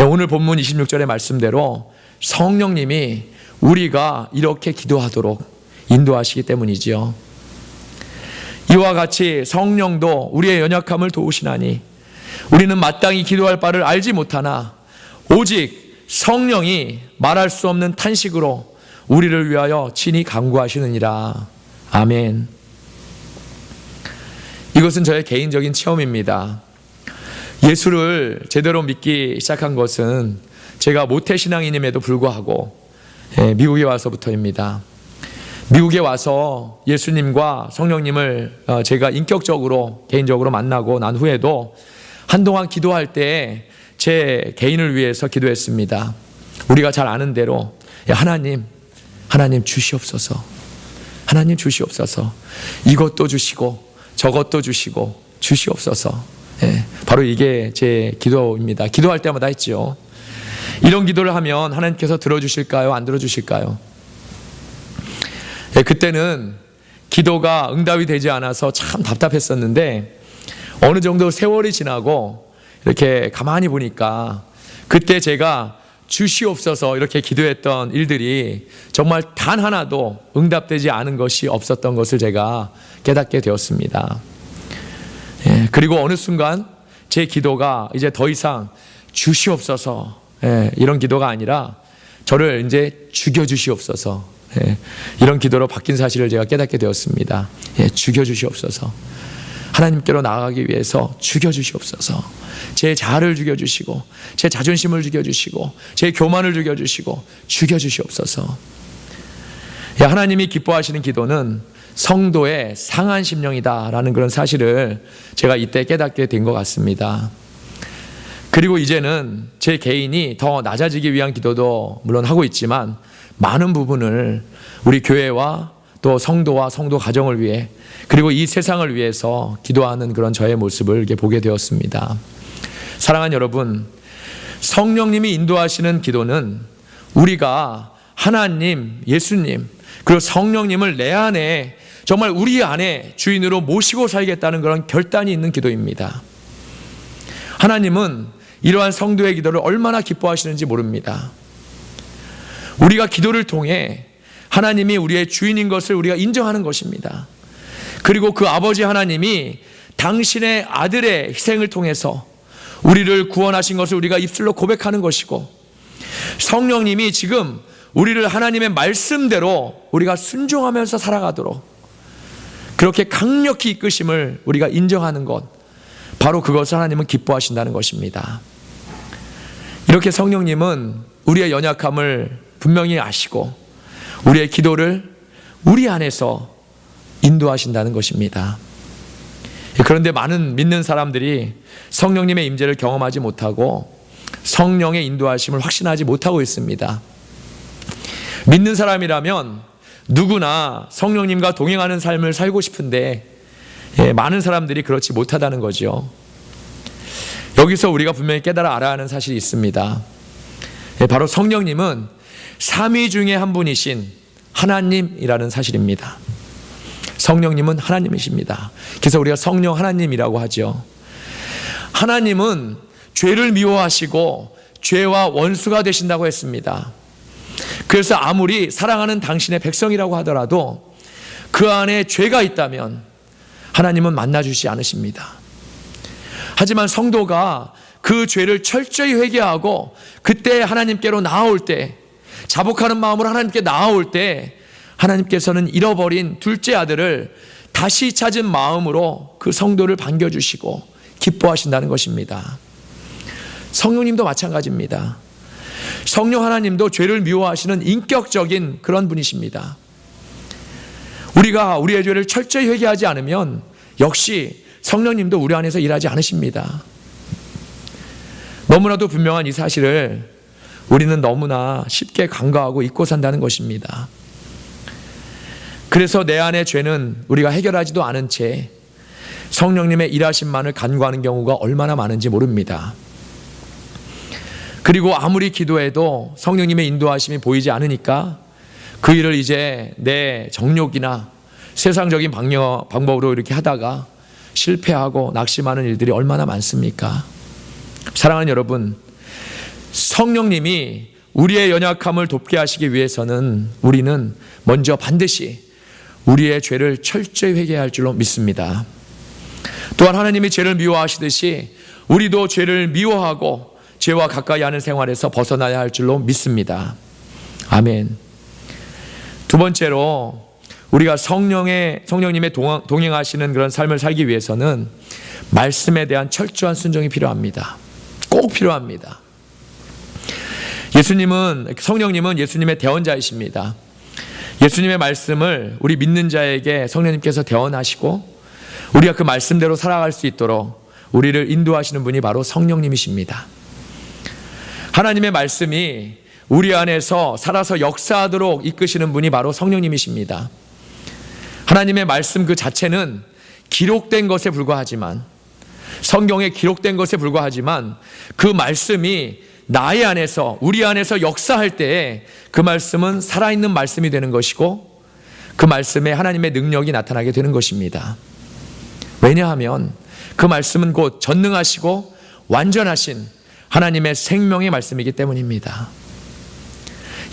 오늘 본문 26절의 말씀대로 성령님이 우리가 이렇게 기도하도록 인도하시기 때문이지요. 이와 같이 성령도 우리의 연약함을 도우시나니 우리는 마땅히 기도할 바를 알지 못하나 오직 성령이 말할 수 없는 탄식으로 우리를 위하여 친히 간구하시느니라. 아멘. 이것은 저의 개인적인 체험입니다. 예수를 제대로 믿기 시작한 것은 제가 모태신앙인임에도 불구하고 미국에 와서부터입니다. 미국에 와서 예수님과 성령님을 제가 인격적으로 개인적으로 만나고 난 후에도 한동안 기도할 때 제 개인을 위해서 기도했습니다. 우리가 잘 아는 대로 하나님 주시옵소서, 하나님 주시옵소서, 이것도 주시고 저것도 주시고 주시옵소서. 바로 이게 제 기도입니다. 기도할 때마다 했죠. 이런 기도를 하면 하나님께서 들어주실까요? 안 들어주실까요? 그때는 기도가 응답이 되지 않아서 참 답답했었는데 어느 정도 세월이 지나고 이렇게 가만히 보니까 그때 제가 주시옵소서 이렇게 기도했던 일들이 정말 단 하나도 응답되지 않은 것이 없었던 것을 제가 깨닫게 되었습니다. 그리고 어느 순간 제 기도가 이제 더 이상 주시옵소서 이런 기도가 아니라 저를 이제 죽여주시옵소서 이런 기도로 바뀐 사실을 제가 깨닫게 되었습니다. 죽여주시옵소서. 하나님께로 나아가기 위해서 죽여주시옵소서. 제 자아를 죽여주시고 제 자존심을 죽여주시고 제 교만을 죽여주시고 죽여주시옵소서. 하나님이 기뻐하시는 기도는 성도의 상한 심령이다라는 그런 사실을 제가 이때 깨닫게 된 것 같습니다. 그리고 이제는 제 개인이 더 낮아지기 위한 기도도 물론 하고 있지만 많은 부분을 우리 교회와 또 성도와 성도 가정을 위해 그리고 이 세상을 위해서 기도하는 그런 저의 모습을 이렇게 보게 되었습니다. 사랑하는 여러분, 성령님이 인도하시는 기도는 우리가 하나님, 예수님, 그리고 성령님을 내 안에, 정말 우리 안에 주인으로 모시고 살겠다는 그런 결단이 있는 기도입니다. 하나님은 이러한 성도의 기도를 얼마나 기뻐하시는지 모릅니다. 우리가 기도를 통해 하나님이 우리의 주인인 것을 우리가 인정하는 것입니다. 그리고 그 아버지 하나님이 당신의 아들의 희생을 통해서 우리를 구원하신 것을 우리가 입술로 고백하는 것이고, 성령님이 지금 우리를 하나님의 말씀대로 우리가 순종하면서 살아가도록 그렇게 강력히 이끄심을 우리가 인정하는 것, 바로 그것을 하나님은 기뻐하신다는 것입니다. 이렇게 성령님은 우리의 연약함을 분명히 아시고 우리의 기도를 우리 안에서 인도하신다는 것입니다. 그런데 많은 믿는 사람들이 성령님의 임재를 경험하지 못하고 성령의 인도하심을 확신하지 못하고 있습니다. 믿는 사람이라면 누구나 성령님과 동행하는 삶을 살고 싶은데 많은 사람들이 그렇지 못하다는 거죠. 여기서 우리가 분명히 깨달아 알아야 하는 사실이 있습니다. 바로 성령님은 삼위 중에 한 분이신 하나님이라는 사실입니다. 성령님은 하나님이십니다. 그래서 우리가 성령 하나님이라고 하죠. 하나님은 죄를 미워하시고 죄와 원수가 되신다고 했습니다. 그래서 아무리 사랑하는 당신의 백성이라고 하더라도 그 안에 죄가 있다면 하나님은 만나주시지 않으십니다. 하지만 성도가 그 죄를 철저히 회개하고 그때 하나님께로 나아올 때, 자복하는 마음으로 하나님께 나아올 때, 하나님께서는 잃어버린 둘째 아들을 다시 찾은 마음으로 그 성도를 반겨주시고 기뻐하신다는 것입니다. 성령님도 마찬가지입니다. 성령 하나님도 죄를 미워하시는 인격적인 그런 분이십니다. 우리가 우리의 죄를 철저히 회개하지 않으면 역시 성령님도 우리 안에서 일하지 않으십니다. 너무나도 분명한 이 사실을 우리는 너무나 쉽게 간과하고 잊고 산다는 것입니다. 그래서 내 안의 죄는 우리가 해결하지도 않은 채 성령님의 일하심만을 간과하는 경우가 얼마나 많은지 모릅니다. 그리고 아무리 기도해도 성령님의 인도하심이 보이지 않으니까 그 일을 이제 내 정욕이나 세상적인 방법으로 이렇게 하다가 실패하고 낙심하는 일들이 얼마나 많습니까? 사랑하는 여러분, 성령님이 우리의 연약함을 돕게 하시기 위해서는 우리는 먼저 반드시 우리의 죄를 철저히 회개해야 할 줄로 믿습니다. 또한 하나님이 죄를 미워하시듯이 우리도 죄를 미워하고 죄와 가까이 하는 생활에서 벗어나야 할 줄로 믿습니다. 아멘. 두 번째로 우리가 성령님의 동행하시는 그런 삶을 살기 위해서는 말씀에 대한 철저한 순종이 필요합니다. 꼭 필요합니다. 성령님은 예수님의 대언자이십니다. 예수님의 말씀을 우리 믿는 자에게 성령님께서 대언하시고 우리가 그 말씀대로 살아갈 수 있도록 우리를 인도하시는 분이 바로 성령님이십니다. 하나님의 말씀이 우리 안에서 살아서 역사하도록 이끄시는 분이 바로 성령님이십니다. 하나님의 말씀 그 자체는 기록된 것에 불과하지만, 성경에 기록된 것에 불과하지만 그 말씀이 나의 안에서, 우리 안에서 역사할 때에 그 말씀은 살아있는 말씀이 되는 것이고 그 말씀에 하나님의 능력이 나타나게 되는 것입니다. 왜냐하면 그 말씀은 곧 전능하시고 완전하신 하나님의 생명의 말씀이기 때문입니다.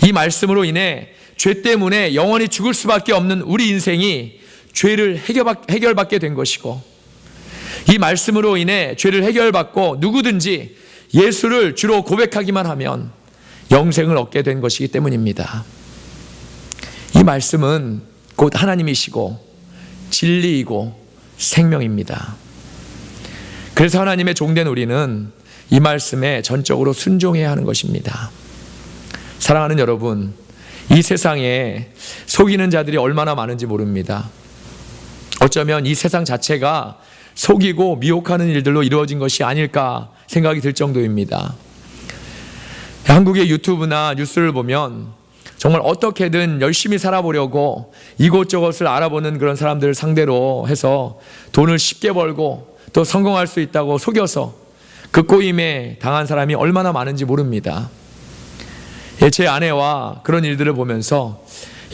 이 말씀으로 인해 죄 때문에 영원히 죽을 수밖에 없는 우리 인생이 죄를 해결받게 된 것이고, 이 말씀으로 인해 죄를 해결받고 누구든지 예수를 주로 고백하기만 하면 영생을 얻게 된 것이기 때문입니다. 이 말씀은 곧 하나님이시고 진리이고 생명입니다. 그래서 하나님의 종된 우리는 이 말씀에 전적으로 순종해야 하는 것입니다. 사랑하는 여러분, 이 세상에 속이는 자들이 얼마나 많은지 모릅니다. 어쩌면 이 세상 자체가 속이고 미혹하는 일들로 이루어진 것이 아닐까 생각이 들 정도입니다. 한국의 유튜브나 뉴스를 보면 정말 어떻게든 열심히 살아보려고 이곳저곳을 알아보는 그런 사람들을 상대로 해서 돈을 쉽게 벌고 또 성공할 수 있다고 속여서 그 꼬임에 당한 사람이 얼마나 많은지 모릅니다. 제 아내와 그런 일들을 보면서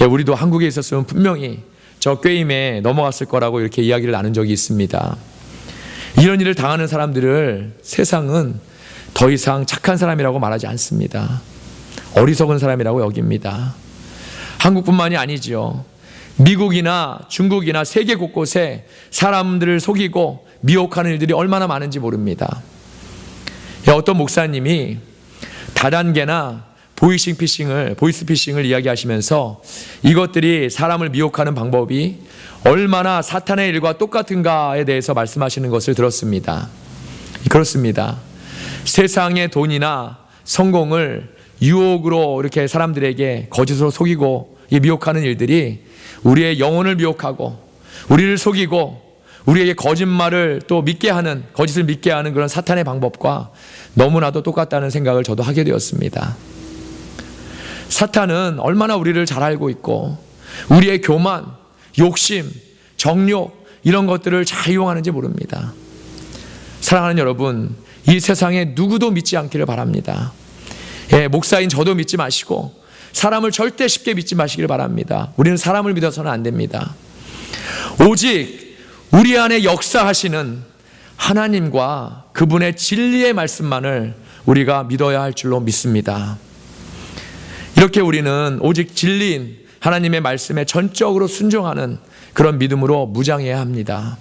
우리도 한국에 있었으면 분명히 저 꾀임에 넘어갔을 거라고 이렇게 이야기를 나눈 적이 있습니다. 이런 일을 당하는 사람들을 세상은 더 이상 착한 사람이라고 말하지 않습니다. 어리석은 사람이라고 여깁니다. 한국뿐만이 아니지요. 미국이나 중국이나 세계 곳곳에 사람들을 속이고 미혹하는 일들이 얼마나 많은지 모릅니다. 어떤 목사님이 다단계나 보이스피싱을 이야기하시면서 이것들이 사람을 미혹하는 방법이 얼마나 사탄의 일과 똑같은가에 대해서 말씀하시는 것을 들었습니다. 그렇습니다. 세상의 돈이나 성공을 유혹으로 이렇게 사람들에게 거짓으로 속이고 미혹하는 일들이 우리의 영혼을 미혹하고 우리를 속이고 우리에게 거짓말을 또 믿게 하는, 거짓을 믿게 하는 그런 사탄의 방법과 너무나도 똑같다는 생각을 저도 하게 되었습니다. 사탄은 얼마나 우리를 잘 알고 있고 우리의 교만, 욕심, 정욕 이런 것들을 잘 이용하는지 모릅니다. 사랑하는 여러분, 이 세상에 누구도 믿지 않기를 바랍니다. 목사인 저도 믿지 마시고 사람을 절대 쉽게 믿지 마시기를 바랍니다. 우리는 사람을 믿어서는 안 됩니다. 오직 우리 안에 역사하시는 하나님과 그분의 진리의 말씀만을 우리가 믿어야 할 줄로 믿습니다. 이렇게 우리는 오직 진리인 하나님의 말씀에 전적으로 순종하는 그런 믿음으로 무장해야 합니다.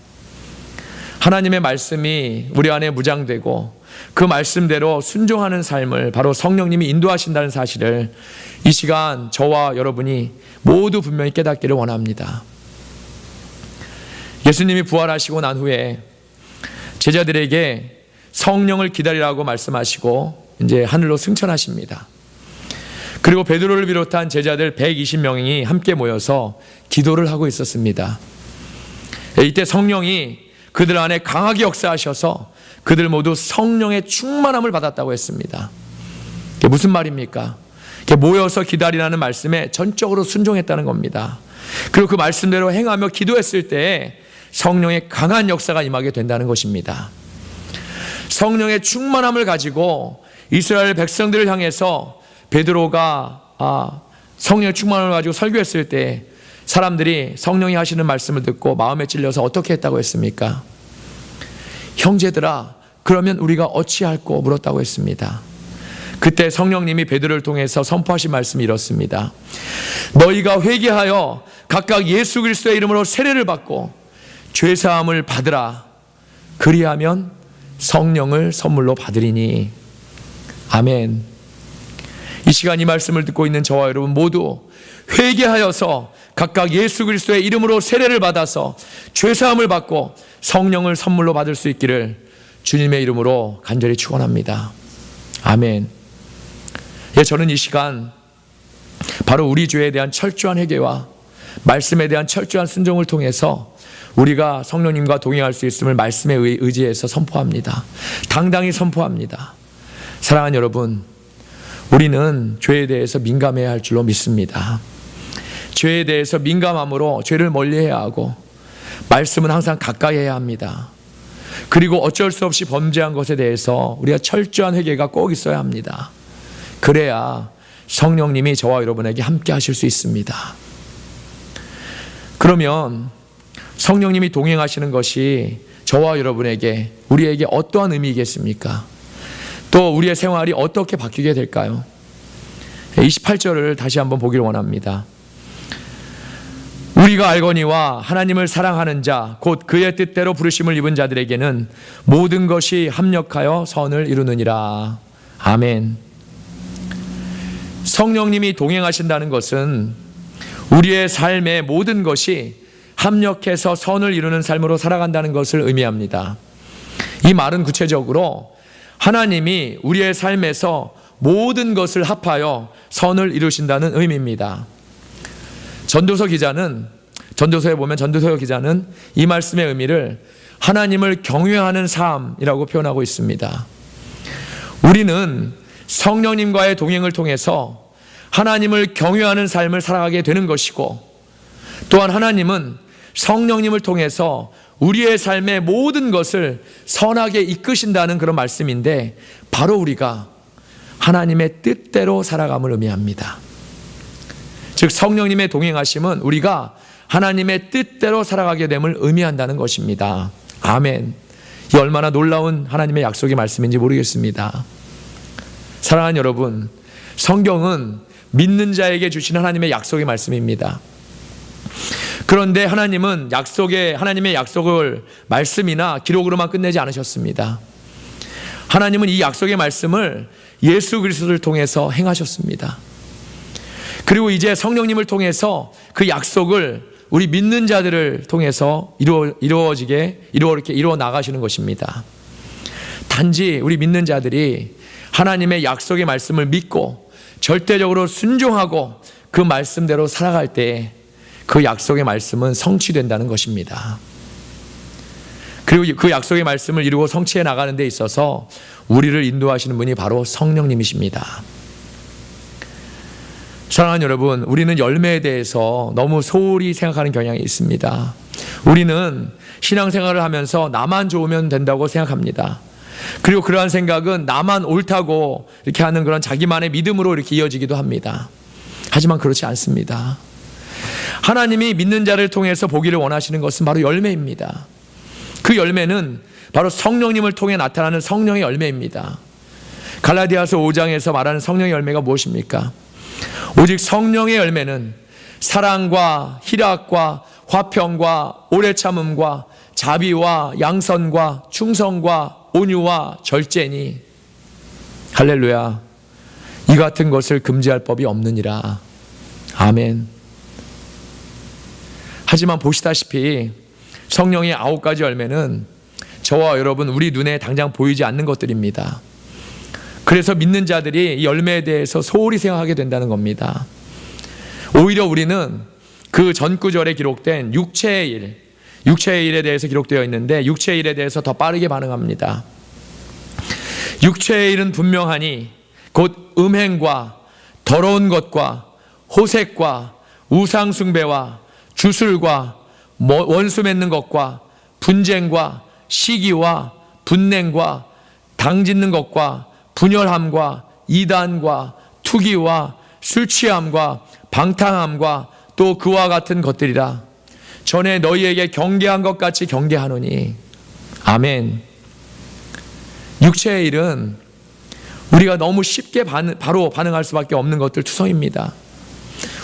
하나님의 말씀이 우리 안에 무장되고 그 말씀대로 순종하는 삶을 바로 성령님이 인도하신다는 사실을 이 시간 저와 여러분이 모두 분명히 깨닫기를 원합니다. 예수님이 부활하시고 난 후에 제자들에게 성령을 기다리라고 말씀하시고 이제 하늘로 승천하십니다. 그리고 베드로를 비롯한 제자들 120명이 함께 모여서 기도를 하고 있었습니다. 이때 성령이 그들 안에 강하게 역사하셔서 그들 모두 성령의 충만함을 받았다고 했습니다. 이게 무슨 말입니까? 이렇게 모여서 기다리라는 말씀에 전적으로 순종했다는 겁니다. 그리고 그 말씀대로 행하며 기도했을 때 성령의 강한 역사가 임하게 된다는 것입니다. 성령의 충만함을 가지고 이스라엘 백성들을 향해서 베드로가 성령의 충만함을 가지고 설교했을 때 사람들이 성령이 하시는 말씀을 듣고 마음에 찔려서 어떻게 했다고 했습니까? 형제들아, 그러면 우리가 어찌할꼬 물었다고 했습니다. 그때 성령님이 베드로를 통해서 선포하신 말씀이 이렇습니다. 너희가 회개하여 각각 예수 그리스도의 이름으로 세례를 받고 죄사함을 받으라. 그리하면 성령을 선물로 받으리니. 아멘. 이 시간 이 말씀을 듣고 있는 저와 여러분 모두 회개하여서 각각 예수 그리스도의 이름으로 세례를 받아서 죄사함을 받고 성령을 선물로 받을 수 있기를 주님의 이름으로 간절히 축원합니다. 아멘. 저는 이 시간 바로 우리 죄에 대한 철저한 회개와 말씀에 대한 철저한 순종을 통해서 우리가 성령님과 동행할 수 있음을 말씀에 의지해서 선포합니다. 당당히 선포합니다. 사랑하는 여러분, 우리는 죄에 대해서 민감해야 할 줄로 믿습니다. 죄에 대해서 민감함으로 죄를 멀리해야 하고 말씀은 항상 가까이 해야 합니다. 그리고 어쩔 수 없이 범죄한 것에 대해서 우리가 철저한 회개가 꼭 있어야 합니다. 그래야 성령님이 저와 여러분에게 함께 하실 수 있습니다. 그러면 성령님이 동행하시는 것이 저와 여러분에게, 우리에게 어떠한 의미이겠습니까? 또 우리의 생활이 어떻게 바뀌게 될까요? 28절을 다시 한번 보기를 원합니다. 우리가 알거니와 하나님을 사랑하는 자 곧 그의 뜻대로 부르심을 입은 자들에게는 모든 것이 합력하여 선을 이루느니라. 아멘. 성령님이 동행하신다는 것은 우리의 삶의 모든 것이 합력해서 선을 이루는 삶으로 살아간다는 것을 의미합니다. 이 말은 구체적으로 하나님이 우리의 삶에서 모든 것을 합하여 선을 이루신다는 의미입니다. 전도서에 보면 전도서 기자는 이 말씀의 의미를 하나님을 경외하는 삶이라고 표현하고 있습니다. 우리는 성령님과의 동행을 통해서 하나님을 경외하는 삶을 살아가게 되는 것이고, 또한 하나님은 성령님을 통해서 우리의 삶의 모든 것을 선하게 이끄신다는 그런 말씀인데, 바로 우리가 하나님의 뜻대로 살아감을 의미합니다. 즉 성령님의 동행하심은 우리가 하나님의 뜻대로 살아가게 됨을 의미한다는 것입니다. 아멘. 이 얼마나 놀라운 하나님의 약속의 말씀인지 모르겠습니다. 사랑하는 여러분, 성경은 믿는 자에게 주신 하나님의 약속의 말씀입니다. 그런데 하나님은 하나님의 약속을 말씀이나 기록으로만 끝내지 않으셨습니다. 하나님은 이 약속의 말씀을 예수 그리스도를 통해서 행하셨습니다. 그리고 이제 성령님을 통해서 그 약속을 우리 믿는 자들을 통해서 이렇게 이루어 나가시는 것입니다. 단지 우리 믿는 자들이 하나님의 약속의 말씀을 믿고 절대적으로 순종하고 그 말씀대로 살아갈 때 그 약속의 말씀은 성취된다는 것입니다. 그리고 그 약속의 말씀을 이루고 성취해 나가는 데 있어서 우리를 인도하시는 분이 바로 성령님이십니다. 사랑하는 여러분, 우리는 열매에 대해서 너무 소홀히 생각하는 경향이 있습니다. 우리는 신앙생활을 하면서 나만 좋으면 된다고 생각합니다. 그리고 그러한 생각은 나만 옳다고 이렇게 하는 그런 자기만의 믿음으로 이렇게 이어지기도 합니다. 하지만 그렇지 않습니다. 하나님이 믿는 자를 통해서 보기를 원하시는 것은 바로 열매입니다. 그 열매는 바로 성령님을 통해 나타나는 성령의 열매입니다. 갈라디아서 5장에서 말하는 성령의 열매가 무엇입니까? 오직 성령의 열매는 사랑과 희락과 화평과 오래 참음과 자비와 양선과 충성과 온유와 절제니, 할렐루야, 이 같은 것을 금지할 법이 없느니라. 아멘. 하지만 보시다시피 성령의 9가지 열매는 저와 여러분 우리 눈에 당장 보이지 않는 것들입니다. 그래서 믿는 자들이 이 열매에 대해서 소홀히 생각하게 된다는 겁니다. 오히려 우리는 그 전구절에 기록된 육체의 일에 대해서 기록되어 있는데, 육체의 일에 대해서 더 빠르게 반응합니다. 육체의 일은 분명하니 곧 음행과 더러운 것과 호색과 우상숭배와 주술과 원수 맺는 것과 분쟁과 시기와 분냉과 당짓는 것과 분열함과 이단과 투기와 술취함과 방탕함과 또 그와 같은 것들이라. 전에 너희에게 경계한 것 같이 경계하노니. 아멘. 육체의 일은 우리가 너무 쉽게 바로 반응할 수밖에 없는 것들 투성입니다.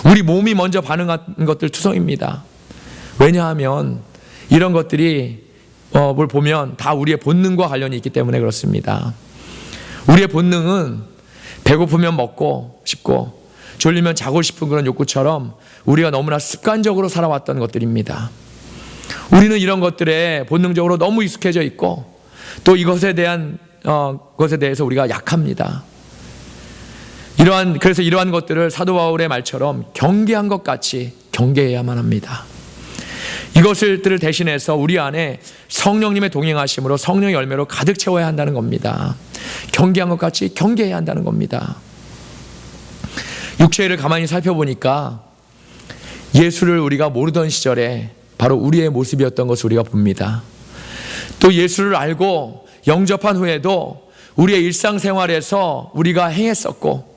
우리 몸이 먼저 반응한 것들 투성입니다. 왜냐하면 이런 것들이 뭘 보면 다 우리의 본능과 관련이 있기 때문에 그렇습니다. 우리의 본능은 배고프면 먹고 싶고 졸리면 자고 싶은 그런 욕구처럼 우리가 너무나 습관적으로 살아왔던 것들입니다. 우리는 이런 것들에 본능적으로 너무 익숙해져 있고 또 이것에 대해서 우리가 약합니다. 그래서 이러한 것들을 사도 바울의 말처럼 경계한 것 같이 경계해야만 합니다. 이것들을 대신해서 우리 안에 성령님의 동행하심으로 성령의 열매로 가득 채워야 한다는 겁니다. 경계한 것 같이 경계해야 한다는 겁니다. 육체를 가만히 살펴보니까 예수를 우리가 모르던 시절에 바로 우리의 모습이었던 것을 우리가 봅니다. 또 예수를 알고 영접한 후에도 우리의 일상생활에서 우리가 행했었고,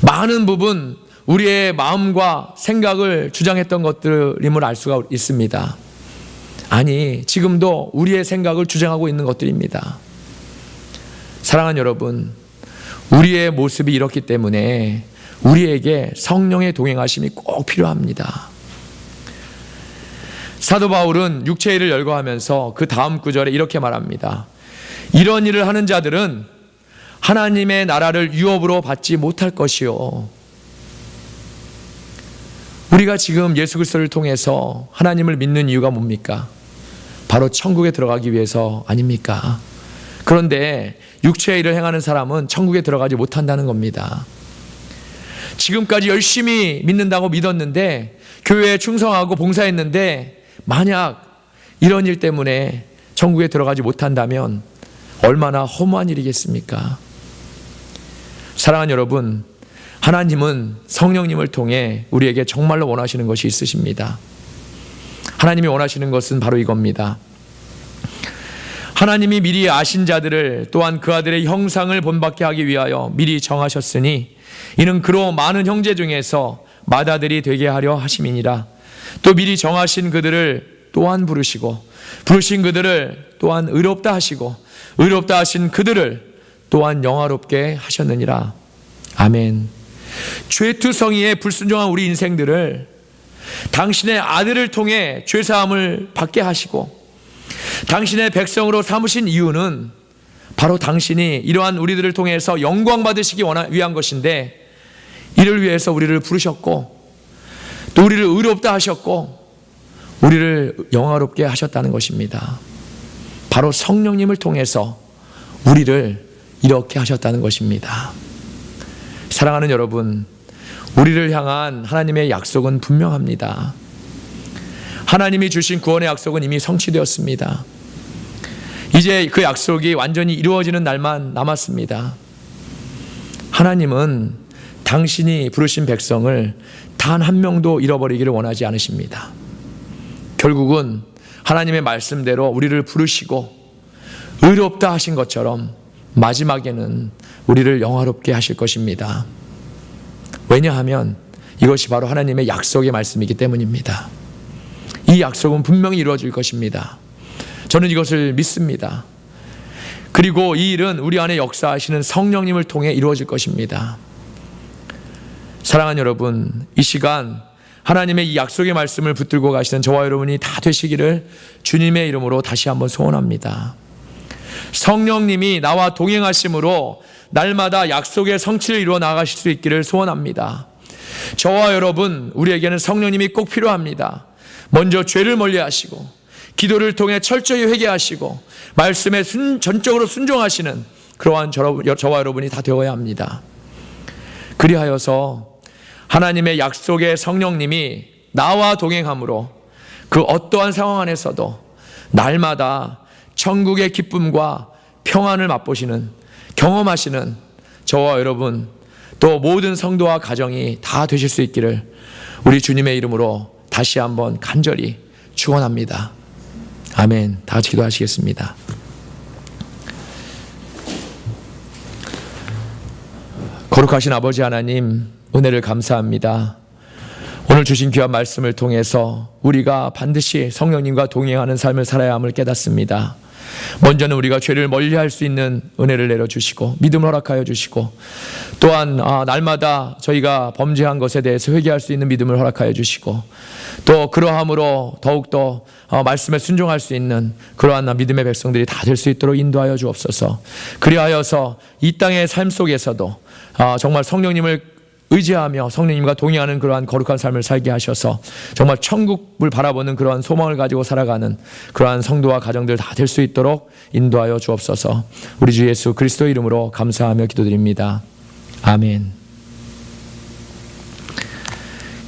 많은 부분 우리의 마음과 생각을 주장했던 것들임을 알 수가 있습니다. 아니, 지금도 우리의 생각을 주장하고 있는 것들입니다. 사랑하는 여러분, 우리의 모습이 이렇기 때문에 우리에게 성령의 동행하심이 꼭 필요합니다. 사도 바울은 육체의 일을 열거하면서 그 다음 구절에 이렇게 말합니다. 이런 일을 하는 자들은 하나님의 나라를 유업으로 받지 못할 것이요. 우리가 지금 예수 그리스도를 통해서 하나님을 믿는 이유가 뭡니까? 바로 천국에 들어가기 위해서 아닙니까? 그런데 육체의 일을 행하는 사람은 천국에 들어가지 못한다는 겁니다. 지금까지 열심히 믿는다고 믿었는데, 교회에 충성하고 봉사했는데, 만약 이런 일 때문에 천국에 들어가지 못한다면 얼마나 허무한 일이겠습니까? 사랑하는 여러분, 하나님은 성령님을 통해 우리에게 정말로 원하시는 것이 있으십니다. 하나님이 원하시는 것은 바로 이겁니다. 하나님이 미리 아신 자들을 또한 그 아들의 형상을 본받게 하기 위하여 미리 정하셨으니 이는 그로 많은 형제 중에서 맏아들이 되게 하려 하심이니라. 또 미리 정하신 그들을 또한 부르시고 부르신 그들을 또한 의롭다 하시고 의롭다 하신 그들을 또한 영화롭게 하셨느니라. 아멘. 죄투성이에 불순종한 우리 인생들을 당신의 아들을 통해 죄사함을 받게 하시고 당신의 백성으로 삼으신 이유는 바로 당신이 이러한 우리들을 통해서 영광 받으시기 위한 것인데, 이를 위해서 우리를 부르셨고 또 우리를 의롭다 하셨고 우리를 영화롭게 하셨다는 것입니다. 바로 성령님을 통해서 우리를 이렇게 하셨다는 것입니다. 사랑하는 여러분, 우리를 향한 하나님의 약속은 분명합니다. 하나님이 주신 구원의 약속은 이미 성취되었습니다. 이제 그 약속이 완전히 이루어지는 날만 남았습니다. 하나님은 당신이 부르신 백성을 단 한 명도 잃어버리기를 원하지 않으십니다. 결국은 하나님의 말씀대로 우리를 부르시고 의롭다 하신 것처럼 마지막에는 우리를 영화롭게 하실 것입니다. 왜냐하면 이것이 바로 하나님의 약속의 말씀이기 때문입니다. 이 약속은 분명히 이루어질 것입니다. 저는 이것을 믿습니다. 그리고 이 일은 우리 안에 역사하시는 성령님을 통해 이루어질 것입니다. 사랑하는 여러분, 이 시간 하나님의 이 약속의 말씀을 붙들고 가시는 저와 여러분이 다 되시기를 주님의 이름으로 다시 한번 소원합니다. 성령님이 나와 동행하심으로 날마다 약속의 성취를 이루어 나가실 수 있기를 소원합니다. 저와 여러분, 우리에게는 성령님이 꼭 필요합니다. 먼저 죄를 멀리하시고 기도를 통해 철저히 회개하시고 말씀에 전적으로 순종하시는 그러한 저와 여러분이 다 되어야 합니다. 그리하여서 하나님의 약속의 성령님이 나와 동행함으로 그 어떠한 상황 안에서도 날마다 천국의 기쁨과 평안을 맛보시는, 경험하시는 저와 여러분, 또 모든 성도와 가정이 다 되실 수 있기를 우리 주님의 이름으로 다시 한번 간절히 축원합니다. 아멘. 다 같이 기도하시겠습니다. 거룩하신 아버지 하나님, 은혜를 감사합니다. 오늘 주신 귀한 말씀을 통해서 우리가 반드시 성령님과 동행하는 삶을 살아야 함을 깨닫습니다. 먼저는 우리가 죄를 멀리할 수 있는 은혜를 내려주시고 믿음을 허락하여 주시고, 또한 날마다 저희가 범죄한 것에 대해서 회개할 수 있는 믿음을 허락하여 주시고, 또 그러함으로 더욱더 말씀에 순종할 수 있는 그러한 믿음의 백성들이 다 될 수 있도록 인도하여 주옵소서. 그리하여서 이 땅의 삶 속에서도 정말 성령님을 의지하며 성령님과 동의하는 그러한 거룩한 삶을 살게 하셔서 정말 천국을 바라보는 그러한 소망을 가지고 살아가는 그러한 성도와 가정들 다 될 수 있도록 인도하여 주옵소서. 우리 주 예수 그리스도 이름으로 감사하며 기도드립니다. 아멘.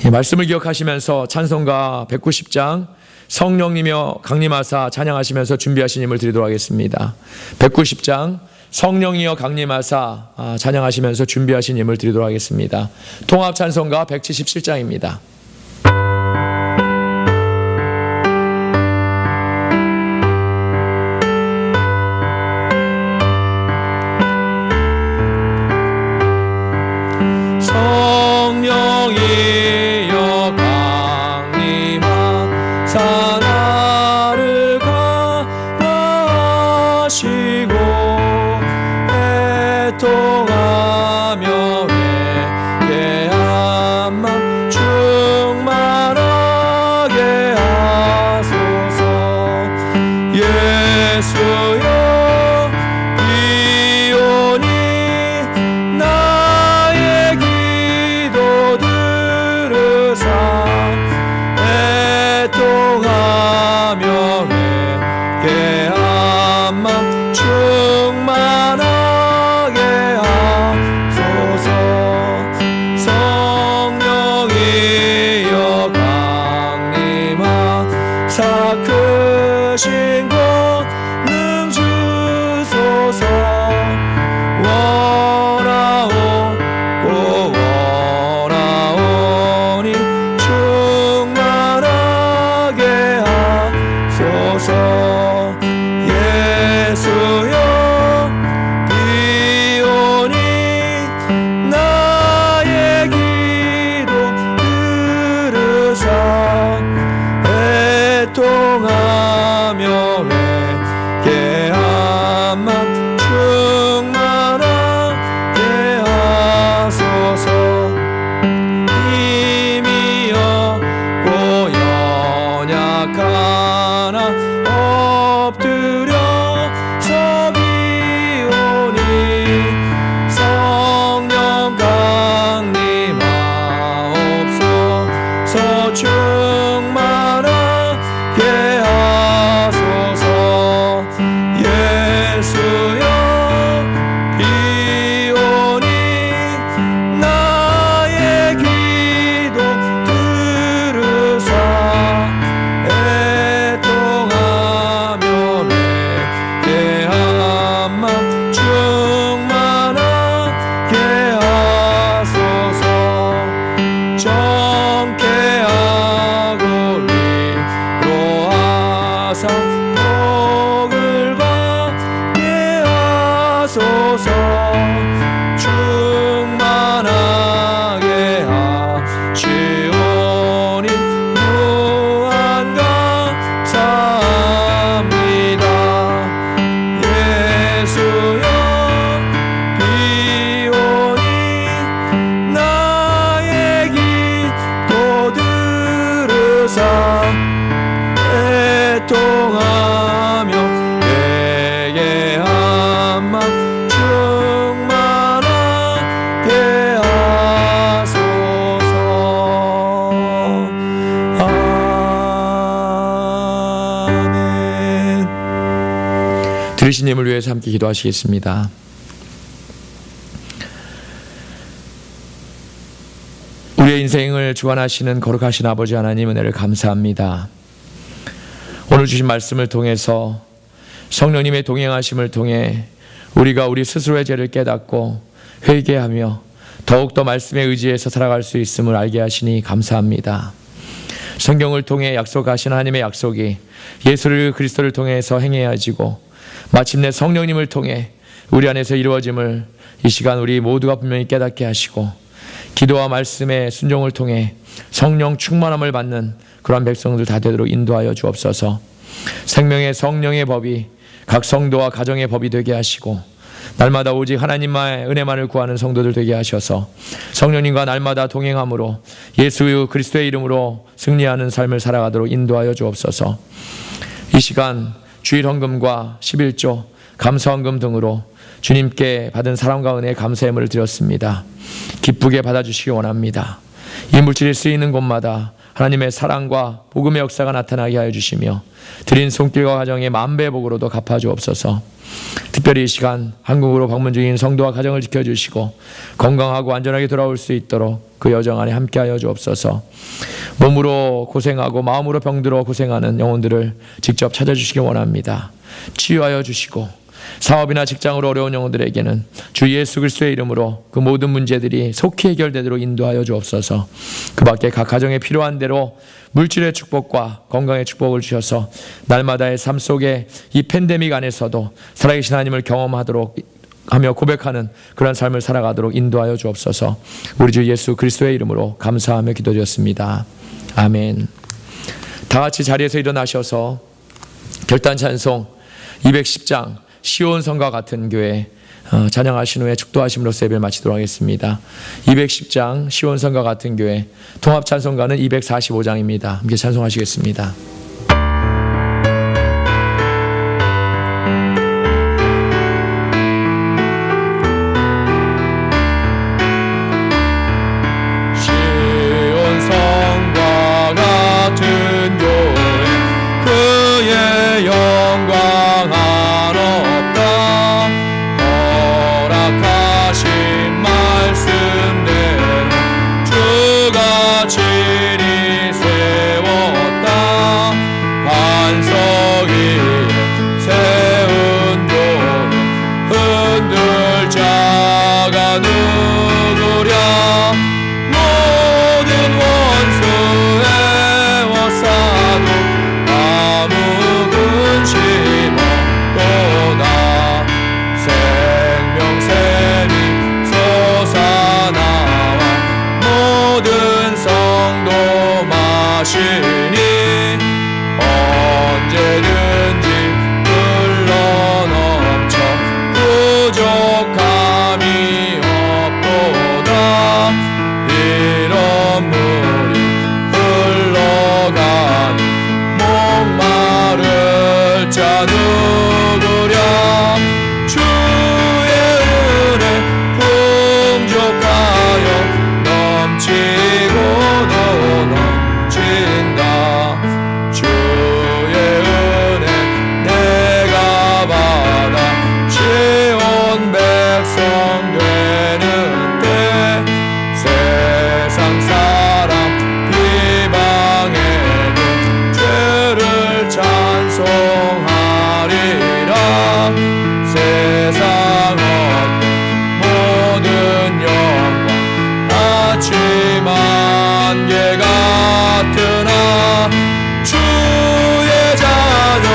말씀을 기억하시면서 찬송가 190장 성령님이여 강림하사 찬양하시면서 준비하신 힘을 드리도록 하겠습니다. 190장 성령이여 강림하사 찬양하시면서 준비하신 힘을 드리도록 하겠습니다. 통합 찬송가 177장입니다. 성령이여 강림하사 나를 강하시고 애통하며 회개한 맘 충만하게 하소서. 예수여 이오니 나의 기도 들으사 애통하며 회개한 맘 충만하게 하소서. 성령이여 강림하사 크신 권능 주소서. 원하오니 충만하게 하소서. 통하며 내게 한마 충만하게 하소서. 아멘. 들으신 님을 위해서 함께 기도하시겠습니다. 우리의 인생을 주관하시는 거룩하신 아버지 하나님, 은혜를 감사합니다. 오늘 주신 말씀을 통해서 성령님의 동행하심을 통해 우리가 우리 스스로의 죄를 깨닫고 회개하며 더욱더 말씀에 의지해서 살아갈 수 있음을 알게 하시니 감사합니다. 성경을 통해 약속하신 하나님의 약속이 예수 그리스도를 통해서 행해야지고 마침내 성령님을 통해 우리 안에서 이루어짐을 이 시간 우리 모두가 분명히 깨닫게 하시고, 기도와 말씀의 순종을 통해 성령 충만함을 받는 그러한 백성들 다 되도록 인도하여 주옵소서. 생명의 성령의 법이 각 성도와 가정의 법이 되게 하시고, 날마다 오직 하나님만의 은혜만을 구하는 성도들 되게 하셔서 성령님과 날마다 동행함으로 예수 그리스도의 이름으로 승리하는 삶을 살아가도록 인도하여 주옵소서. 이 시간 주일 헌금과 11조 감사헌금 등으로 주님께 받은 사랑과 은혜의 감사의 예물을 드렸습니다. 기쁘게 받아주시기 원합니다. 이 물질이 쓰이는 곳마다 하나님의 사랑과 복음의 역사가 나타나게 하여 주시며 드린 손길과 가정의 만배의 복으로도 갚아주옵소서. 특별히 이 시간 한국으로 방문 중인 성도와 가정을 지켜주시고 건강하고 안전하게 돌아올 수 있도록 그 여정 안에 함께하여 주옵소서. 몸으로 고생하고 마음으로 병들어 고생하는 영혼들을 직접 찾아주시기 원합니다. 치유하여 주시고, 사업이나 직장으로 어려운 영혼들에게는 주 예수 그리스도의 이름으로 그 모든 문제들이 속히 해결되도록 인도하여 주옵소서. 그 밖에 각 가정에 필요한 대로 물질의 축복과 건강의 축복을 주셔서 날마다의 삶 속에 이 팬데믹 안에서도 살아계신 하나님을 경험하도록 하며 고백하는 그런 삶을 살아가도록 인도하여 주옵소서. 우리 주 예수 그리스도의 이름으로 감사하며 기도드렸습니다. 아멘. 다 같이 자리에서 일어나셔서 결단 찬송 210장 시온성과 같은 교회 찬양하신 후에 축도하심으로써 예배를 마치도록 하겠습니다. 210장 시온성과 같은 교회, 통합 찬송가는 245장입니다. 함께 찬송하시겠습니다. 시온성과 같은 교회, 그의 영광 한없다. 허락하신 말씀대로 주가 진히 세웠다. 반석 위에 세운 교회, 흔들 자가 누구랴. 모든 원수 에워싸도 아무 근심 없도다. 생명샘이 솟아나와 모든 성도 마시니 언제든지 흘러넘쳐 부족함이 없도다. 이런 물이 흘러가니 목마를 자 누구랴. 주의 은혜 풍족하여 넘치고도 넘친다. 주의 은혜 내가 받아 시온 백성 되는 때 세상 사람 비방해도 죄를 찬송하리라. 세상 어떤 모든 영광 아침 안개 같으나 주의 자녀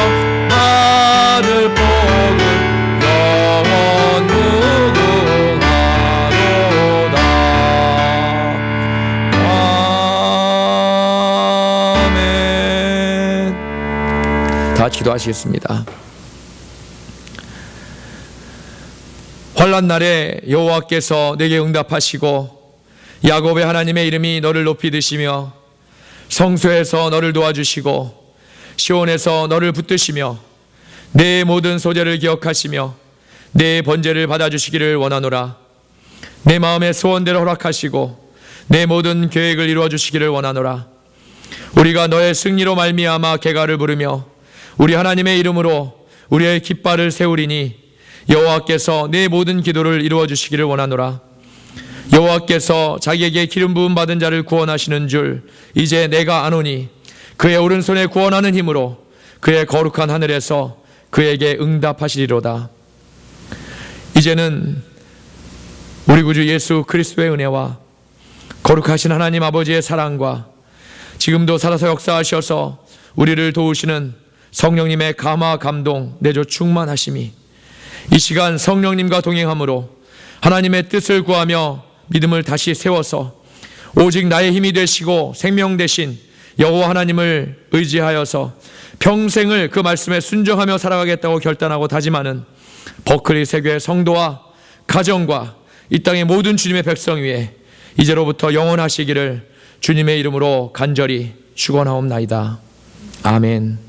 받을 복을 영원 무궁하도다. 아멘. 다 같이 기도하시겠습니다. 환난 날에 여호와께서 내게 응답하시고 야곱의 하나님의 이름이 너를 높이 드시며 성소에서 너를 도와주시고 시온에서 너를 붙드시며 내 모든 소재를 기억하시며 내 번제를 받아주시기를 원하노라. 내 마음의 소원대로 허락하시고 내 모든 계획을 이루어 주시기를 원하노라. 우리가 너의 승리로 말미암아 개가를 부르며 우리 하나님의 이름으로 우리의 깃발을 세우리니 여호와께서 내 모든 기도를 이루어 주시기를 원하노라. 여호와께서 자기에게 기름 부음 받은 자를 구원하시는 줄 이제 내가 아노니 그의 오른손에 구원하는 힘으로 그의 거룩한 하늘에서 그에게 응답하시리로다. 이제는 우리 구주 예수 그리스도의 은혜와 거룩하신 하나님 아버지의 사랑과 지금도 살아서 역사하셔서 우리를 도우시는 성령님의 감화 감동 내조 충만하심이 이 시간 성령님과 동행함으로 하나님의 뜻을 구하며 믿음을 다시 세워서 오직 나의 힘이 되시고 생명 되신 여호와 하나님을 의지하여서 평생을 그 말씀에 순종하며 살아가겠다고 결단하고 다짐하는 버클리 세교의 성도와 가정과 이 땅의 모든 주님의 백성 위에 이제로부터 영원하시기를 주님의 이름으로 간절히 축원하옵나이다. 아멘.